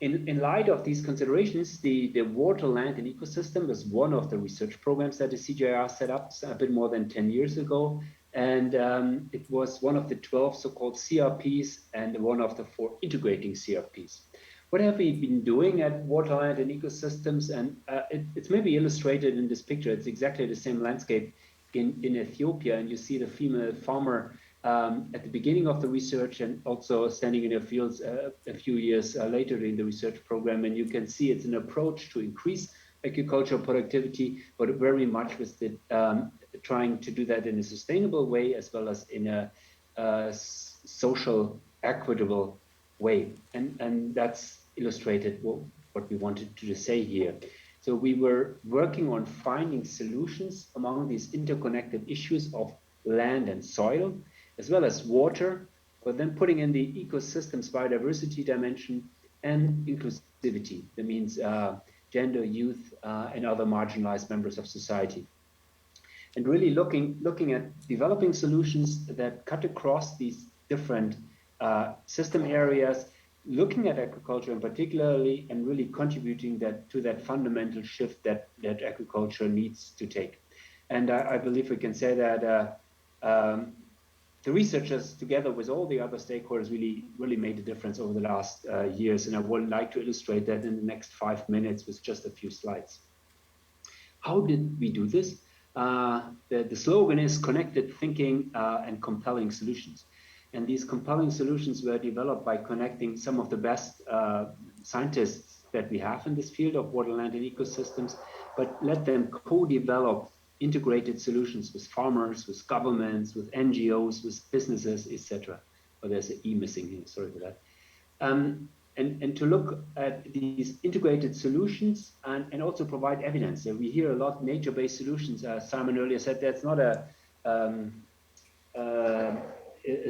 In light of these considerations, the water, land, and ecosystem was one of the research programs that the CGIAR set up a bit more than 10 years ago. And it was one of the 12 so-called CRPs and one of the 4 integrating CRPs. What have we been doing at water, land, and ecosystems? And it's maybe illustrated in this picture. It's exactly the same landscape in Ethiopia. And you see the female farmer at the beginning of the research and also standing in the fields a few years later in the research program. And you can see it's an approach to increase agricultural productivity, but very much with the trying to do that in a sustainable way as well as in a social, equitable way. And that's illustrated what we wanted to say here. So we were working on finding solutions among these interconnected issues of land and soil, as well as water, but then putting in the ecosystems biodiversity dimension and inclusivity. That means gender, youth, and other marginalized members of society. And really looking at developing solutions that cut across these different system areas, looking at agriculture in particularly, and really contributing to that fundamental shift that agriculture needs to take. And I believe we can say that the researchers, together with all the other stakeholders, really made a difference over the last years. And I would like to illustrate that in the next 5 minutes with just a few slides. How did we do this? The slogan is connected thinking and compelling solutions. And these compelling solutions were developed by connecting some of the best scientists that we have in this field of water, land, and ecosystems, but let them co-develop integrated solutions with farmers, with governments, with NGOs, with businesses, etc. Oh, there's an E missing here, sorry for that. And to look at these integrated solutions and also provide evidence. So we hear a lot nature-based solutions. Simon earlier said that's not a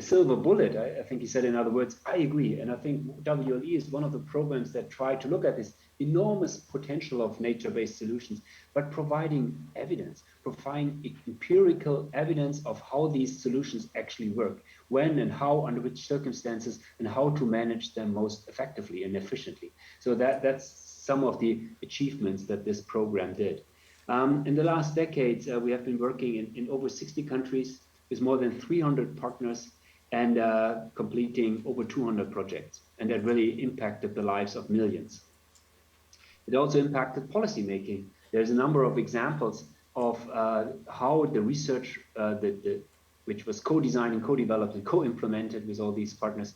silver bullet. I think he said, in other words, I agree. And I think WLE is one of the programs that try to look at this enormous potential of nature-based solutions, but providing evidence, providing empirical evidence of how these solutions actually work, when and how, under which circumstances, and how to manage them most effectively and efficiently. So that's some of the achievements that this program did. In the last decades, we have been working in over 60 countries with more than 300 partners and completing over 200 projects. And that really impacted the lives of millions. It also impacted policymaking. There's a number of examples of how the research, which was co-designed and co-developed and co-implemented with all these partners,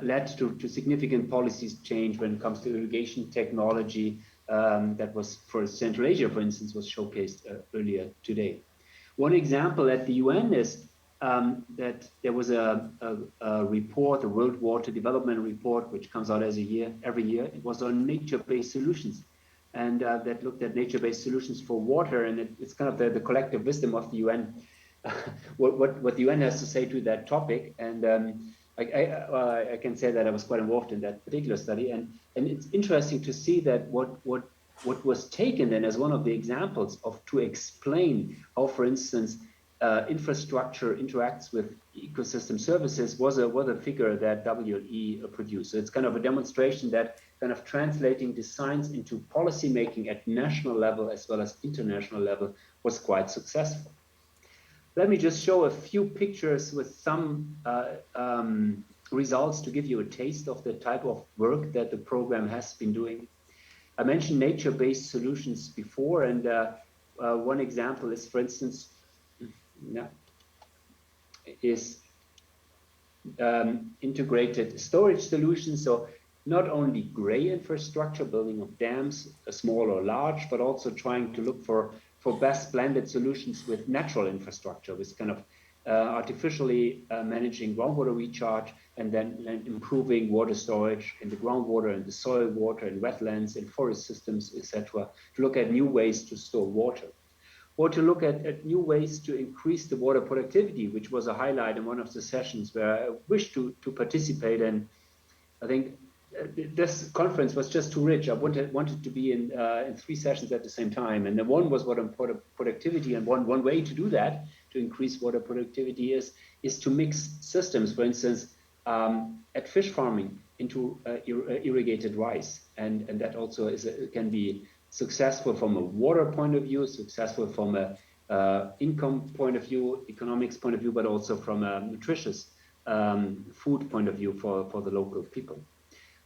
led to significant policies change when it comes to irrigation technology that was, for Central Asia, for instance, was showcased earlier today. One example at the UN is that there was a report, a World Water Development Report, which comes out every year. It was on nature-based solutions, and that looked at nature-based solutions for water, and it's kind of the collective wisdom of the UN, what the UN has to say to that topic. And I can say that I was quite involved in that particular study, and it's interesting to see that what was taken then as one of the examples to explain how, for instance, infrastructure interacts with ecosystem services was a figure that WLE produced. So it's kind of a demonstration that kind of translating the science into policy making at national level as well as international level was quite successful. Let me just show a few pictures with some results to give you a taste of the type of work that the program has been doing. I mentioned nature-based solutions before, and one example is, for instance, integrated storage solutions. So not only gray infrastructure, building of dams, small or large, but also trying to look for best blended solutions with natural infrastructure, with kind of artificially managing groundwater recharge and then improving water storage in the groundwater and the soil water and wetlands and forest systems, etc., to look at new ways to store water. Or to look at new ways to increase the water productivity, which was a highlight in one of the sessions where I wished to participate in. I think this conference was just too rich. I wanted to be in 3 sessions at the same time. And the one was water productivity, and one way to do that, to increase water productivity, is to mix systems, for instance, at fish farming into irrigated rice. And that also can be successful from a water point of view, successful from a income point of view, economics point of view, but also from a nutritious food point of view for the local people.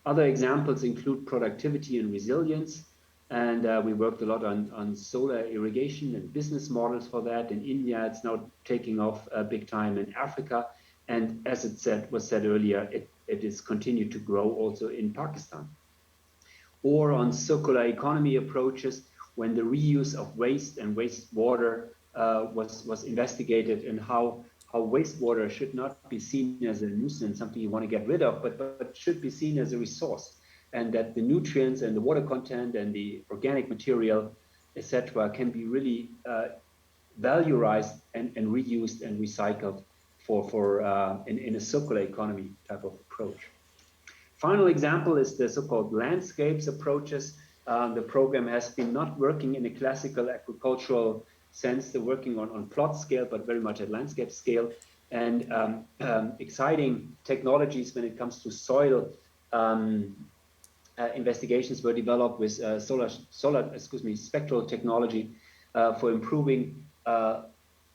Other examples include productivity and resilience. And we worked a lot on solar irrigation and business models for that. In India, it's now taking off big time. In Africa. And as was said earlier, it is continued to grow also in Pakistan. Or on circular economy approaches, when the reuse of waste and wastewater was investigated, and how wastewater should not be seen as a nuisance, something you want to get rid of, but should be seen as a resource, and that the nutrients and the water content and the organic material, etc., can be really valorized and reused and recycled in a circular economy type of approach. Final example is the so-called landscapes approaches. The program has been not working in a classical agricultural sense. They're working on plot scale, but very much at landscape scale. And exciting technologies when it comes to soil investigations were developed with spectral technology for improving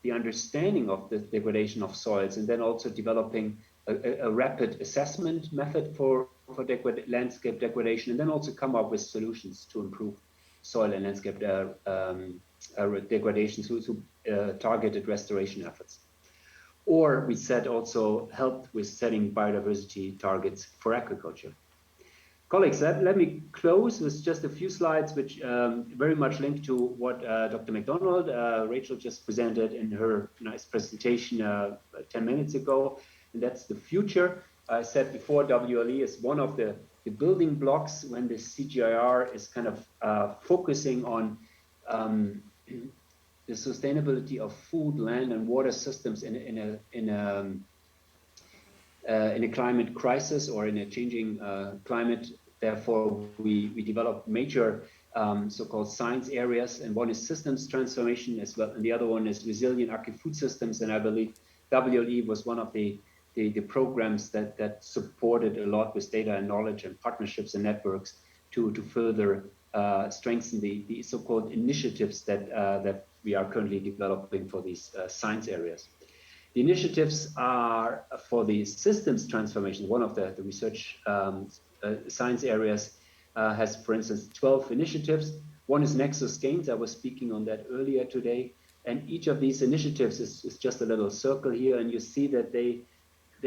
the understanding of the degradation of soils, and then also developing a rapid assessment method for landscape degradation, and then also come up with solutions to improve soil and landscape degradation through targeted restoration efforts. Or we also helped with setting biodiversity targets for agriculture. Colleagues, let me close with just a few slides which very much link to what Dr. McDonald, Rachel just presented in her nice presentation 10 minutes ago, and that's the future. I said before, WLE is one of the building blocks when the CGIAR is kind of focusing on the sustainability of food, land, and water systems in a climate crisis or in a changing climate. Therefore, we developed major so-called science areas, and one is systems transformation as well, and the other one is resilient agri-food systems. And I believe WLE was one of the programs that supported a lot with data and knowledge and partnerships and networks to further strengthen the so-called initiatives that we are currently developing for these science areas. The initiatives are for the systems transformation. One of the research science areas has, for instance, 12 initiatives. One is Nexus Gains. I was speaking on that earlier today. And each of these initiatives is just a little circle here. And you see that they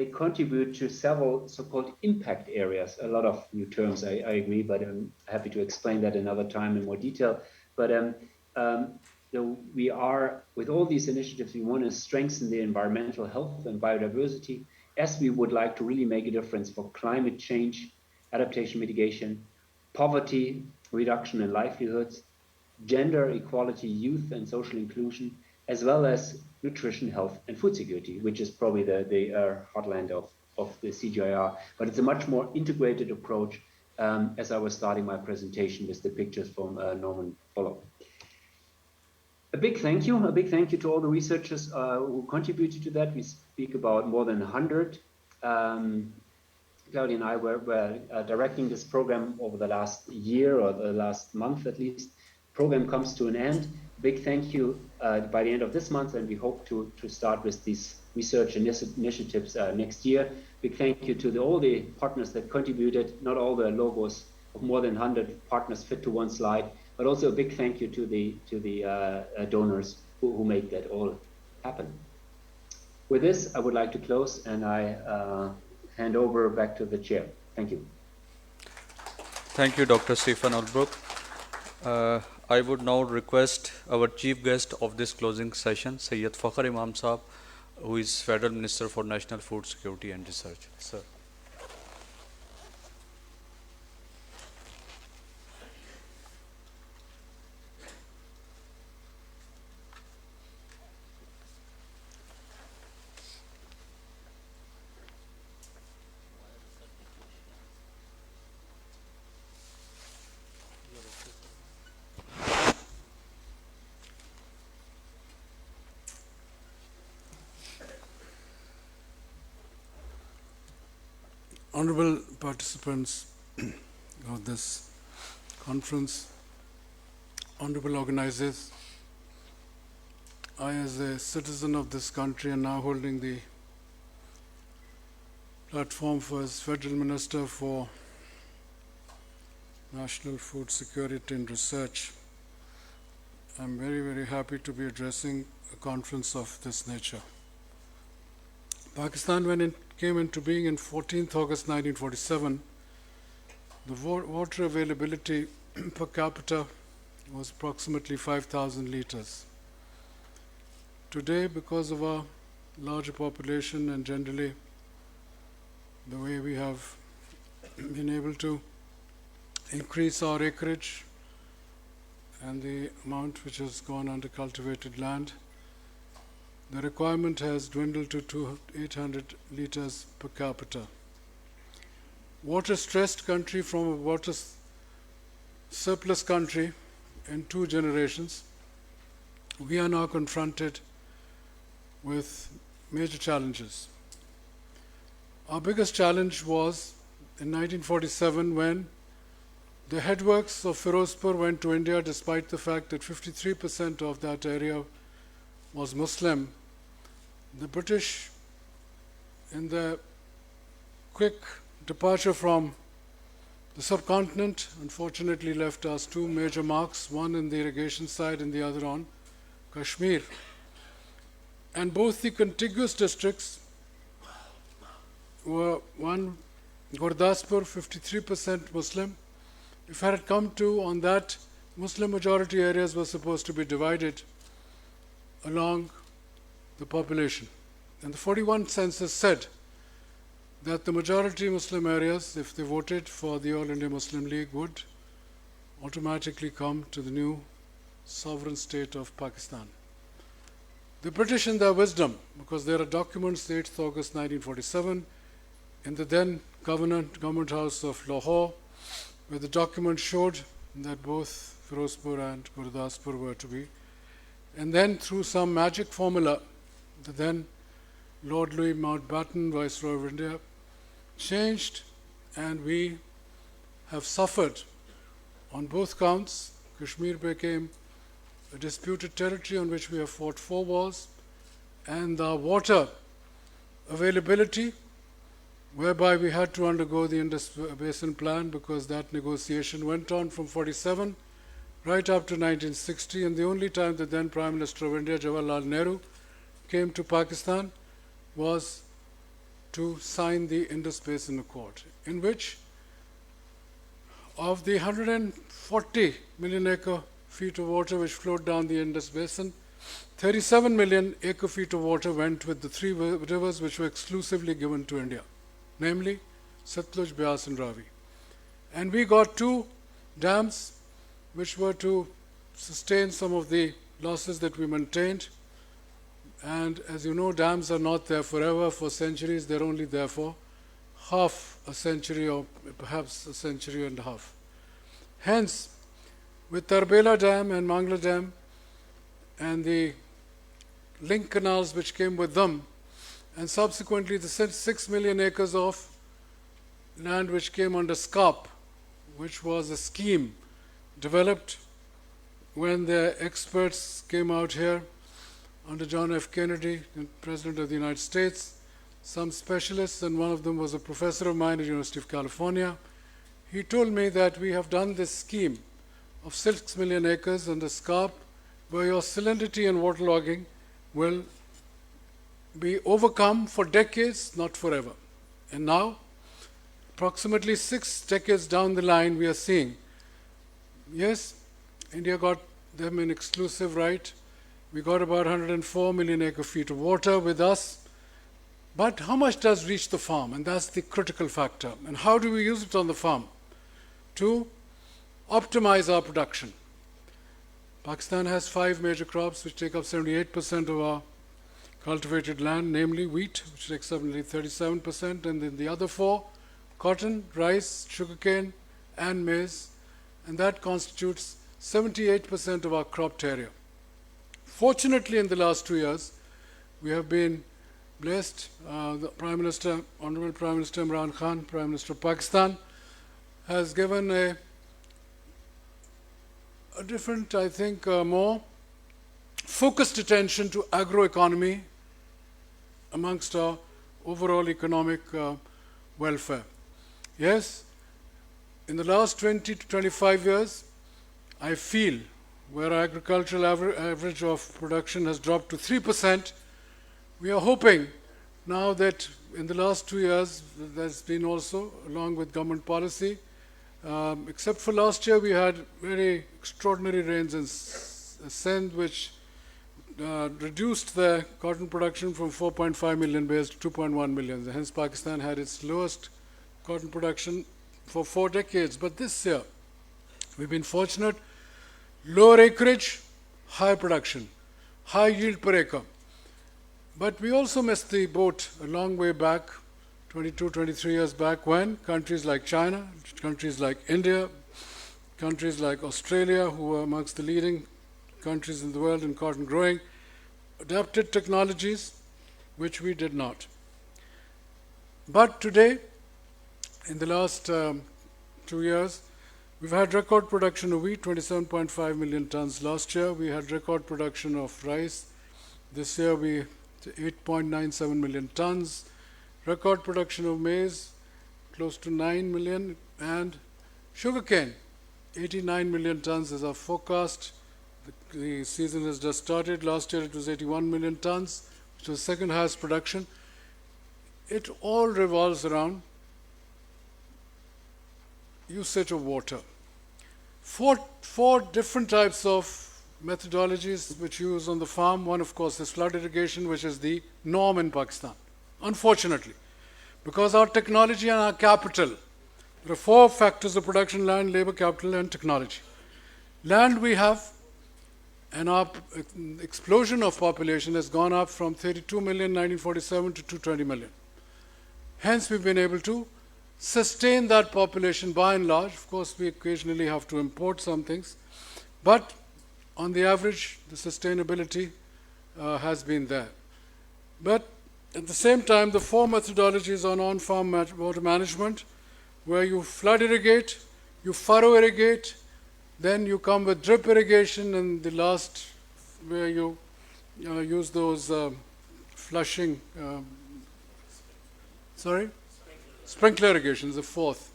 contribute to several so-called impact areas. A lot of new terms, I agree, but I'm happy to explain that another time in more detail. But we are, with all these initiatives, we want to strengthen the environmental health and biodiversity, as we would like to really make a difference for climate change, adaptation mitigation, poverty reduction and livelihoods, gender equality, youth and social inclusion, as well as nutrition, health, and food security, which is probably the heartland of the CGIAR. But it's a much more integrated approach, as I was starting my presentation with the pictures from Norman Pollock. A big thank you to all the researchers who contributed to that. We speak about more than 100. Claudia and I were directing this program over the last year, or the last month at least. Program comes to an end. Big thank you by the end of this month, and we hope to start with these research initiatives next year. Big thank you to all the partners that contributed. Not all the logos of more than 100 partners fit to one slide, but also a big thank you to the donors who make that all happen. With this, I would like to close, and I hand over back to the chair. Thank you.
Thank you, Dr. Stephen Olbrook. I would now request our chief guest of this closing session, Syed Fakhr Imam Saab, who is Federal Minister for National Food Security and Research. Sir.
Honorable participants of this conference, honorable organizers, I, as a citizen of this country and now holding the platform for as Federal Minister for National Food Security and Research. I'm very, very happy to be addressing a conference of this nature. Pakistan, when it came into being in 14th August 1947, the water availability per capita was approximately 5,000 liters. Today, because of our larger population and generally the way we have been able to increase our acreage and the amount which has gone under cultivated land, the requirement has dwindled to 800 liters per capita. Water-stressed country from a water surplus country in 2 generations, we are now confronted with major challenges. Our biggest challenge was in 1947 when the headworks of Firozpur went to India, despite the fact that 53% of that area was Muslim. The British, in their quick departure from the subcontinent, unfortunately left us 2 major marks, one in the irrigation side and the other on Kashmir. And both the contiguous districts were one, Gurdaspur, 53% Muslim. If I had come to on that, Muslim majority areas were supposed to be divided along the population. And the 41 census said that the majority Muslim areas, if they voted for the All India Muslim League, would automatically come to the new sovereign state of Pakistan. The British, in their wisdom, because there are documents, 8th August 1947, in the then government house of Lahore, where the document showed that both Firozpur and Gurdaspur were to be. And then through some magic formula, the then Lord Louis Mountbatten, Viceroy of India, changed, and we have suffered on both counts. Kashmir became a disputed territory on which we have fought 4 wars, and the water availability, whereby we had to undergo the Indus Basin plan because that negotiation went on from 47 right up to 1960, and the only time the then Prime Minister of India, Jawaharlal Nehru, came to Pakistan was to sign the Indus Basin Accord, in which of the 140 million acre feet of water which flowed down the Indus Basin, 37 million acre feet of water went with the 3 rivers which were exclusively given to India, namely Satluj, Beas and Ravi. And we got 2 dams which were to sustain some of the losses that we maintained. And as you know, dams are not there forever, for centuries. They're only there for half a century or perhaps a century and a half. Hence, with Tarbela Dam and Mangla Dam and the link canals which came with them, and subsequently the 6 million acres of land which came under SCARP, which was a scheme developed when the experts came out here under John F. Kennedy, President of the United States, some specialists, and one of them was a professor of mine at the University of California. He told me that we have done this scheme of 6 million acres under SCARP, where your salinity and waterlogging will be overcome for decades, not forever. And now, approximately 6 decades down the line, we are seeing, yes, India got them in exclusive right. We got about 104 million acre feet of water with us. But how much does reach the farm? And that's the critical factor. And how do we use it on the farm? To optimize our production. Pakistan has 5 major crops which take up 78% of our cultivated land, namely wheat, which takes up nearly 37%, and then the other 4, cotton, rice, sugarcane, and maize, and that constitutes 78% of our cropped area. Fortunately, in the last 2 years, we have been blessed. The Prime Minister, Honorable Prime Minister Imran Khan, Prime Minister of Pakistan, has given a different, I think, more focused attention to agroeconomy amongst our overall economic welfare. Yes, in the last 20 to 25 years, I feel where our agricultural average of production has dropped to 3%, we are hoping now that in the last 2 years, there's been also, along with government policy, except for last year, we had very extraordinary rains in Sindh, which reduced the cotton production from 4.5 million bales to 2.1 million. Hence, Pakistan had its lowest cotton production for 4 decades. But this year, we've been fortunate. Lower acreage, high production, high yield per acre. But we also missed the boat a long way back, 22, 23 years back, when countries like China, countries like India, countries like Australia, who were amongst the leading countries in the world in cotton growing, adapted technologies which we did not. But today, in the last 2 years, we've had record production of wheat, 27.5 million tons. Last year, we had record production of rice. This year, we 8.97 million tons. Record production of maize, close to 9 million. And sugarcane, 89 million tons is our forecast. The season has just started. Last year, it was 81 million tons, which was second highest production. It all revolves around usage of water. Four different types of methodologies which you use on the farm. One, of course, is flood irrigation, which is the norm in Pakistan, unfortunately. Because our technology and our capital, there are 4 factors of production: land, labor, capital, and technology. Land we have, and our explosion of population has gone up from 32 million in 1947 to 220 million. Hence, we've been able to sustain that population by and large. Of course, we occasionally have to import some things, but on the average, the sustainability has been there. But at the same time, the 4 methodologies on on-farm water management, where you flood irrigate, you furrow irrigate, then you come with drip irrigation, and the last, where you use those flushing, sprinkler irrigation is the 4th.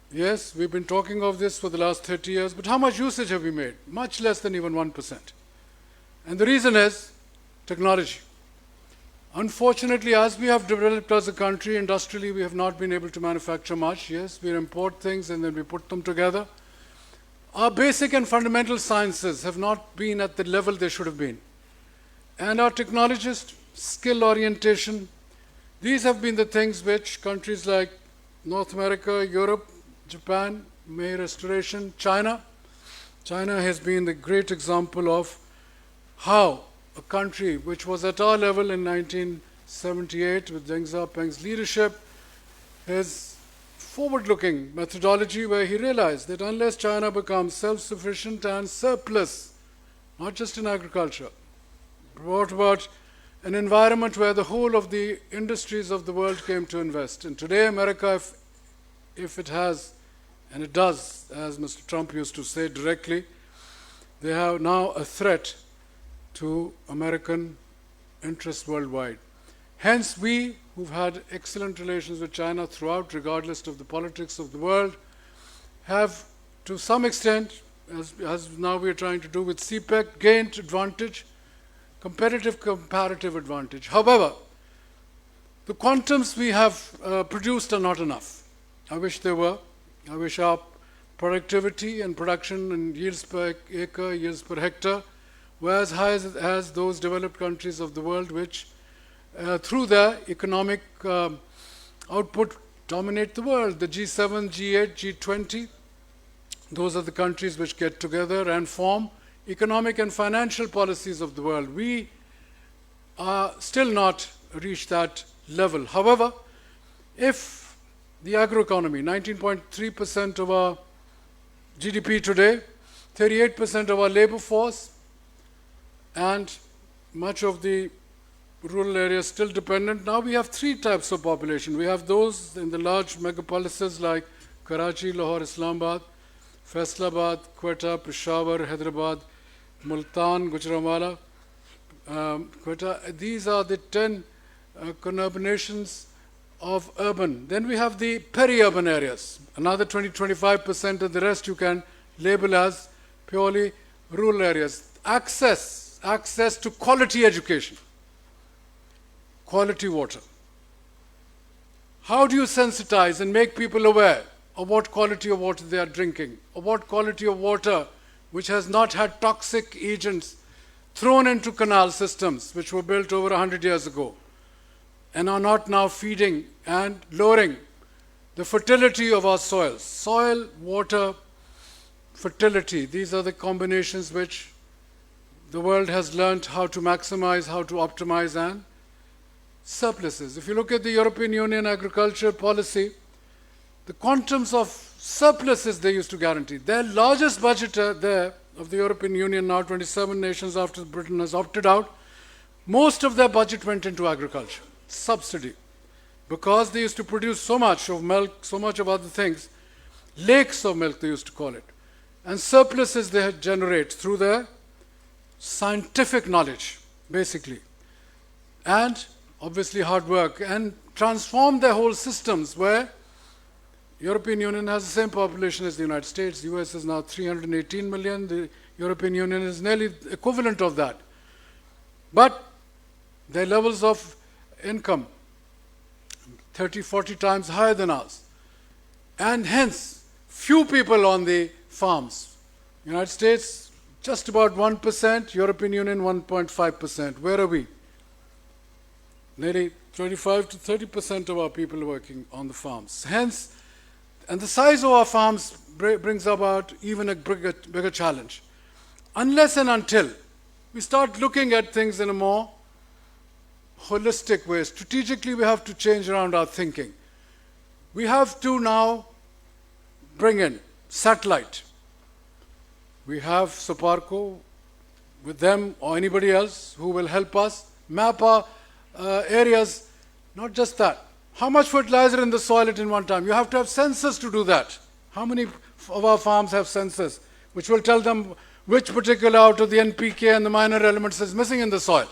Yes, we've been talking of this for the last 30 years, but how much usage have we made? Much less than even 1%. And the reason is technology. Unfortunately, as we have developed as a country, industrially, we have not been able to manufacture much. Yes, we import things and then we put them together. Our basic and fundamental sciences have not been at the level they should have been. And our technologists, skill orientation, these have been the things which countries like North America, Europe, Japan, May Restoration, China has been the great example of how a country which was at our level in 1978 with Deng Xiaoping's leadership, his forward-looking methodology, where he realized that unless China becomes self-sufficient and surplus, not just in agriculture, brought about an environment where the whole of the industries of the world came to invest. And today, America, if it has, and it does, as Mr. Trump used to say directly, they have now a threat to American interests worldwide. Hence, we, who've had excellent relations with China throughout, regardless of the politics of the world, have, to some extent, as now we are trying to do with CPEC, gained advantage, comparative advantage. However, the quantums we have produced are not enough. I wish they were. I wish our productivity and production and yields per acre, yields per hectare were as high as those developed countries of the world, which through their economic output dominate the world. The G7, G8, G20, those are the countries which get together and form economic and financial policies of the world. We are still not reached that level. However, if the agroeconomy, 19.3% of our GDP today, 38% of our labor force, and much of the rural areas still dependent. Now we have 3 types of population. We have those in the large megapolises like Karachi, Lahore, Islamabad, Faisalabad, Quetta, Peshawar, Hyderabad, Multan, Gujranwala, Quetta. These are the 10 conurbations of urban. Then we have the peri-urban areas, another 20-25%, and the rest you can label as purely rural areas. Access to quality education, quality water. How do you sensitize and make people aware of what quality of water they are drinking, or what quality of water which has not had toxic agents thrown into canal systems which were built over 100 years ago and are not now feeding and lowering the fertility of our soils. Soil, water, fertility, these are the combinations which the world has learned how to maximize, how to optimize, and surpluses. If you look at the European Union agriculture policy, the quantums of surpluses they used to guarantee. Their largest budget there of the European Union, now 27 nations after Britain has opted out, most of their budget went into agriculture, subsidy. Because they used to produce so much of milk, so much of other things, lakes of milk they used to call it, and surpluses they had generate through their scientific knowledge, basically, and obviously hard work, and transform their whole systems where European Union has the same population as the United States. The US is now 318 million. The European Union is nearly equivalent of that. But their levels of income, 30, 40 times higher than ours. And hence, few people on the farms. United States, just about 1%. European Union, 1.5%. Where are we? Nearly 25 to 30% of our people working on the farms. Hence, and the size of our farms brings about even a bigger challenge. Unless and until we start looking at things in a more holistic way, strategically we have to change around our thinking. We have to now bring in satellite. We have Soparco with them or anybody else who will help us map our areas. Not just that. How much fertilizer in the soil at one time? You have to have sensors to do that. How many of our farms have sensors which will tell them which particular out of the NPK and the minor elements is missing in the soil?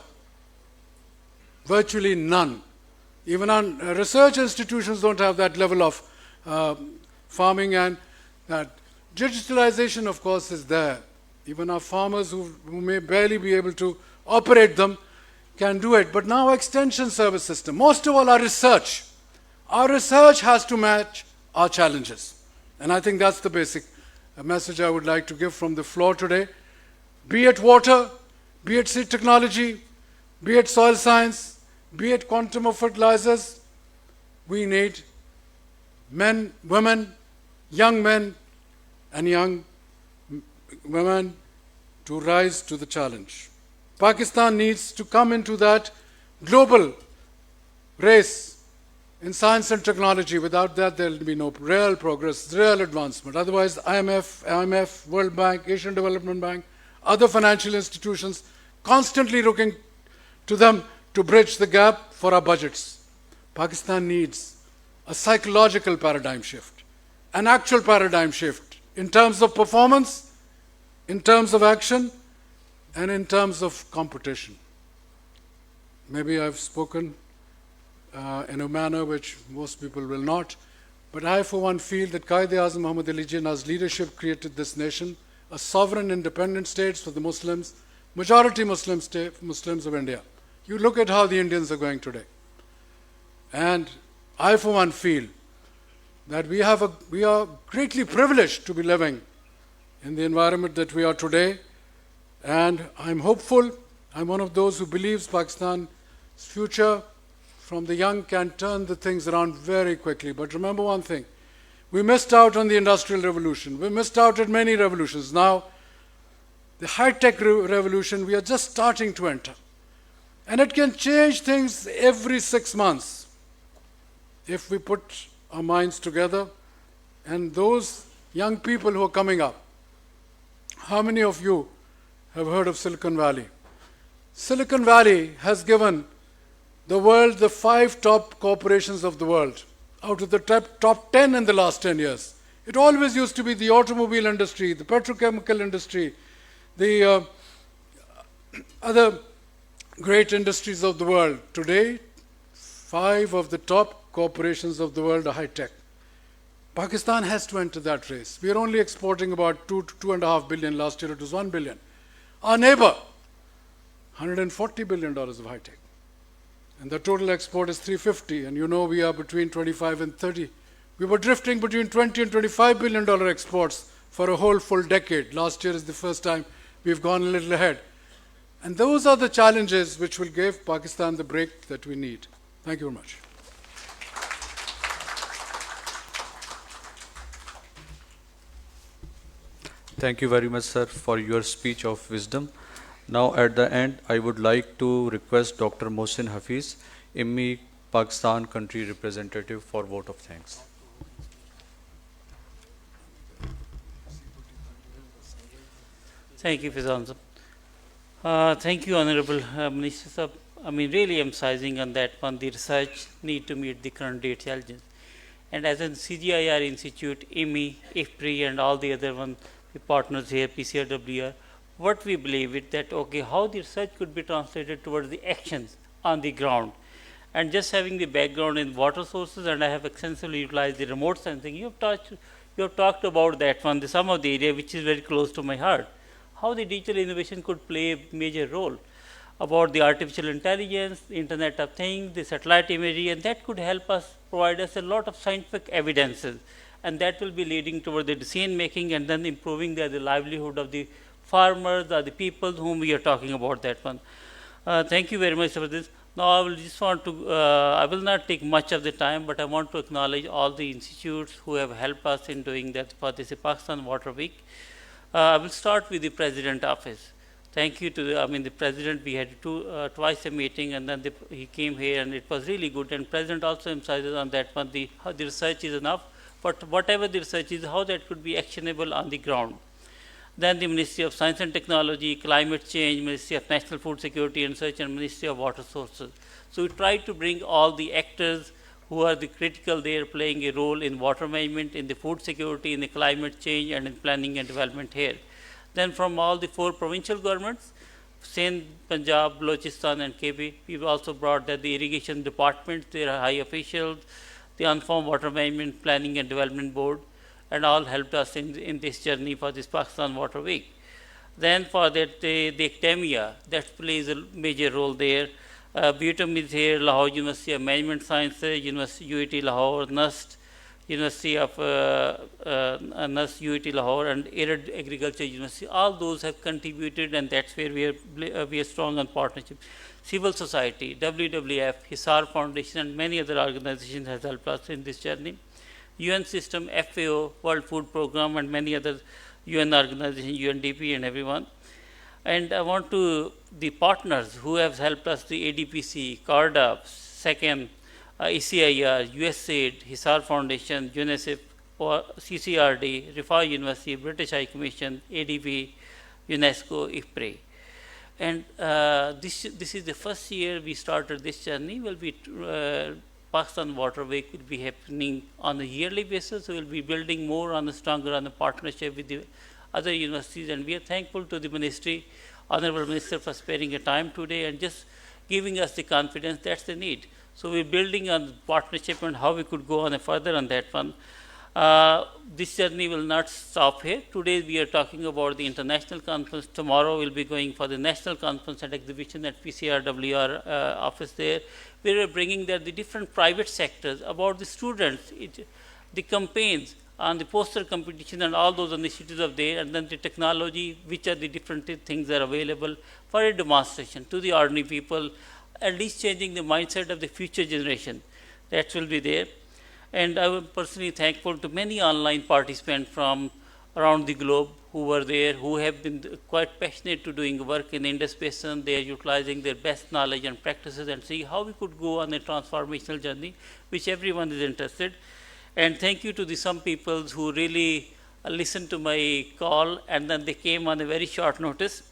Virtually none. Even our research institutions don't have that level of farming, and that digitalization, of course, is there. Even our farmers who may barely be able to operate them can do it. But now extension service system, most of all our research has to match our challenges. And I think that's the basic message I would like to give from the floor today. Be it water, be it seed technology, be it soil science, be it quantum of fertilizers, we need men, women, young men and young women to rise to the challenge. Pakistan needs to come into that global race in science and technology. Without that, there will be no real progress, real advancement. Otherwise, IMF, World Bank, Asian Development Bank, other financial institutions, constantly looking to them to bridge the gap for our budgets. Pakistan needs a psychological paradigm shift, an actual paradigm shift in terms of performance, in terms of action, and in terms of competition. Maybe I've spoken in a manner which most people will not, but I for one feel that Quaid-e-Azam Muhammad Ali Jinnah's leadership created this nation, a sovereign independent state for the Muslims, majority Muslims of India. You look at how the Indians are going today. And I for one feel that we are greatly privileged to be living in the environment that we are today. And I'm hopeful. I'm one of those who believes Pakistan's future from the young can turn the things around very quickly. But remember one thing. We missed out on the Industrial Revolution. We missed out at many revolutions. Now, the high-tech revolution, we are just starting to enter. And it can change things every 6 months if we put our minds together. And those young people who are coming up, how many of you have heard of Silicon Valley? Silicon Valley has given the world the 5 top corporations of the world out of the top 10 in the last 10 years. It always used to be the automobile industry, the petrochemical industry, the other great industries of the world. Today, 5 of the top corporations of the world are high-tech. Pakistan has to enter that race. We are only exporting about 2 to 2.5 billion. Last year it was 1 billion. Our neighbor, $140 billion of high-tech. And the total export is 350, and you know we are between 25 and 30. We were drifting between 20 and $25 billion exports for a whole full decade. Last year is the first time we've gone a little ahead. And those are the challenges which will give Pakistan the break that we need. Thank you very much.
Thank you very much, sir, for your speech of wisdom. Now, at the end, I would like to request Dr. Mohsin Hafiz, IWMI Pakistan country representative, for vote of thanks.
Thank you, Fizan sir. Thank you, Honorable Minister sir. I mean, really emphasizing on that one, the research need to meet the current day challenges. And as in CGIAR Institute, IWMI, IFPRI, and all the other one partners here, PCRWR, what we believe is that, okay, how the research could be translated towards the actions on the ground. And just having the background in water sources, and I have extensively utilized the remote sensing, you have talked about that one, some of the area which is very close to my heart. How the digital innovation could play a major role, about the artificial intelligence, the Internet of Things, the satellite imagery, and that could help us, provide us a lot of scientific evidences, and that will be leading toward the decision making and then improving the livelihood of the farmers or the people whom we are talking about that one. Thank you very much for this. Now I will just want to, I will not take much of the time, but I want to acknowledge all the institutes who have helped us in doing that for this Pakistan Water Week. I will start with the President Office. Thank you to the President. We had twice a meeting, and then he came here, and it was really good. And President also emphasizes on that one, how the research is enough, but whatever the research is, how that could be actionable on the ground. Then the Ministry of Science and Technology, Climate Change, Ministry of National Food Security and Research, and Ministry of Water Sources. So we tried to bring all the actors who are the critical there, playing a role in water management, in the food security, in the climate change, and in planning and development here. Then from all the 4 provincial governments, Sindh, Punjab, Balochistan, and KB, we've also brought that the irrigation department, their high officials, the Unformed Water Management Planning and Development Board, and all helped us in this journey for this Pakistan Water Week. Then for that, the academia, that plays a major role there. BUTM is here, Lahore University of Management Sciences, University UIT Lahore, NUST, University of NUST UIT Lahore, and Arid Agriculture University. All those have contributed, and that's where we are strong on partnership. Civil society, WWF, Hisar Foundation, and many other organizations have helped us in this journey. UN system, FAO, World Food Program, and many other UN organizations, UNDP, and everyone. And I want to, the partners who have helped us, the ADPC, CARDA, SECM, ECIR, USAID, Hisar Foundation, UNICEF, CCRD, Rifa University, British High Commission, ADB, UNESCO, IFPRI. And this is the first year we started this journey. Will be Pakistan Water Week will be happening on a yearly basis. So we'll be building more on a stronger on a partnership with the other universities. And we are thankful to the Ministry, Honorable Minister, for sparing a time today and just giving us the confidence that's the need. So we're building on partnership and how we could go on a further on that one. This journey will not stop here. Today we are talking about the international conference. Tomorrow we'll be going for the national conference and exhibition at PCRWR office there. We are bringing there the different private sectors about the students, the campaigns, and the poster competition and all those initiatives are there, and then the technology, which are the different things that are available for a demonstration to the ordinary people, at least changing the mindset of the future generation. That will be there. And I am personally thankful to many online participants from around the globe who were there, who have been quite passionate to doing work in Indus Basin. They are utilizing their best knowledge and practices and see how we could go on a transformational journey, which everyone is interested. And thank you to some people who really listened to my call, and then they came on a very short notice.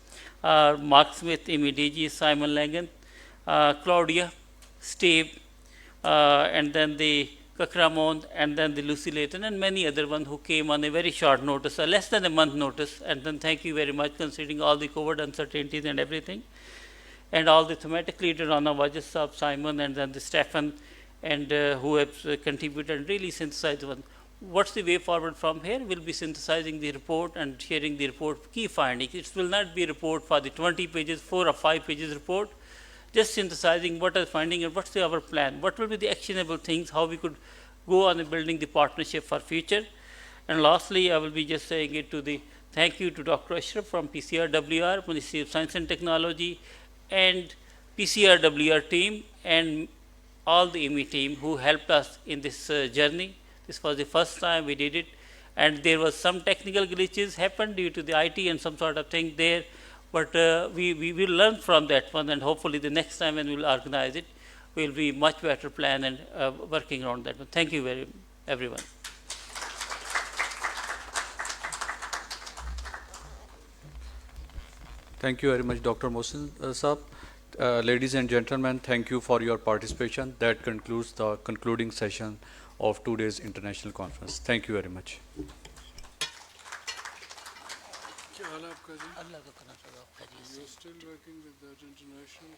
Mark Smith, MEDG, Simon Langan, Claudia, Steve, and then the Kakramon, and then the Lucy Layton, and many other ones who came on a very short notice, less than a month notice. And then thank you very much, considering all the COVID uncertainties and everything. And all the thematic leaders, Anna Wajid Saab, Simon, and then the Stefan, and who have contributed and really synthesized one. What's the way forward from here? We'll be synthesizing the report and sharing the report key findings. It will not be a report for the 20 pages, 4 or 5 pages report, just synthesizing what are the findings and what's our plan, what will be the actionable things, how we could go on building the partnership for future. And lastly, I will be just saying it to the thank you to Dr. Ashraf from PCRWR, Ministry of Science and Technology, and PCRWR team, and all the IMI team who helped us in this journey. This was the first time we did it, and there was some technical glitches happened due to the IT and some sort of thing there, but we will learn from that one, and hopefully the next time when we will organize it, we will be much better plan and working around that one. Thank you very everyone.
Thank you very much, Dr. Mohsin Saab. Ladies and gentlemen, thank you for your participation. That concludes the concluding session of today's international conference. Thank you very much.
क्या हाल है आपका जी? You're still working with that international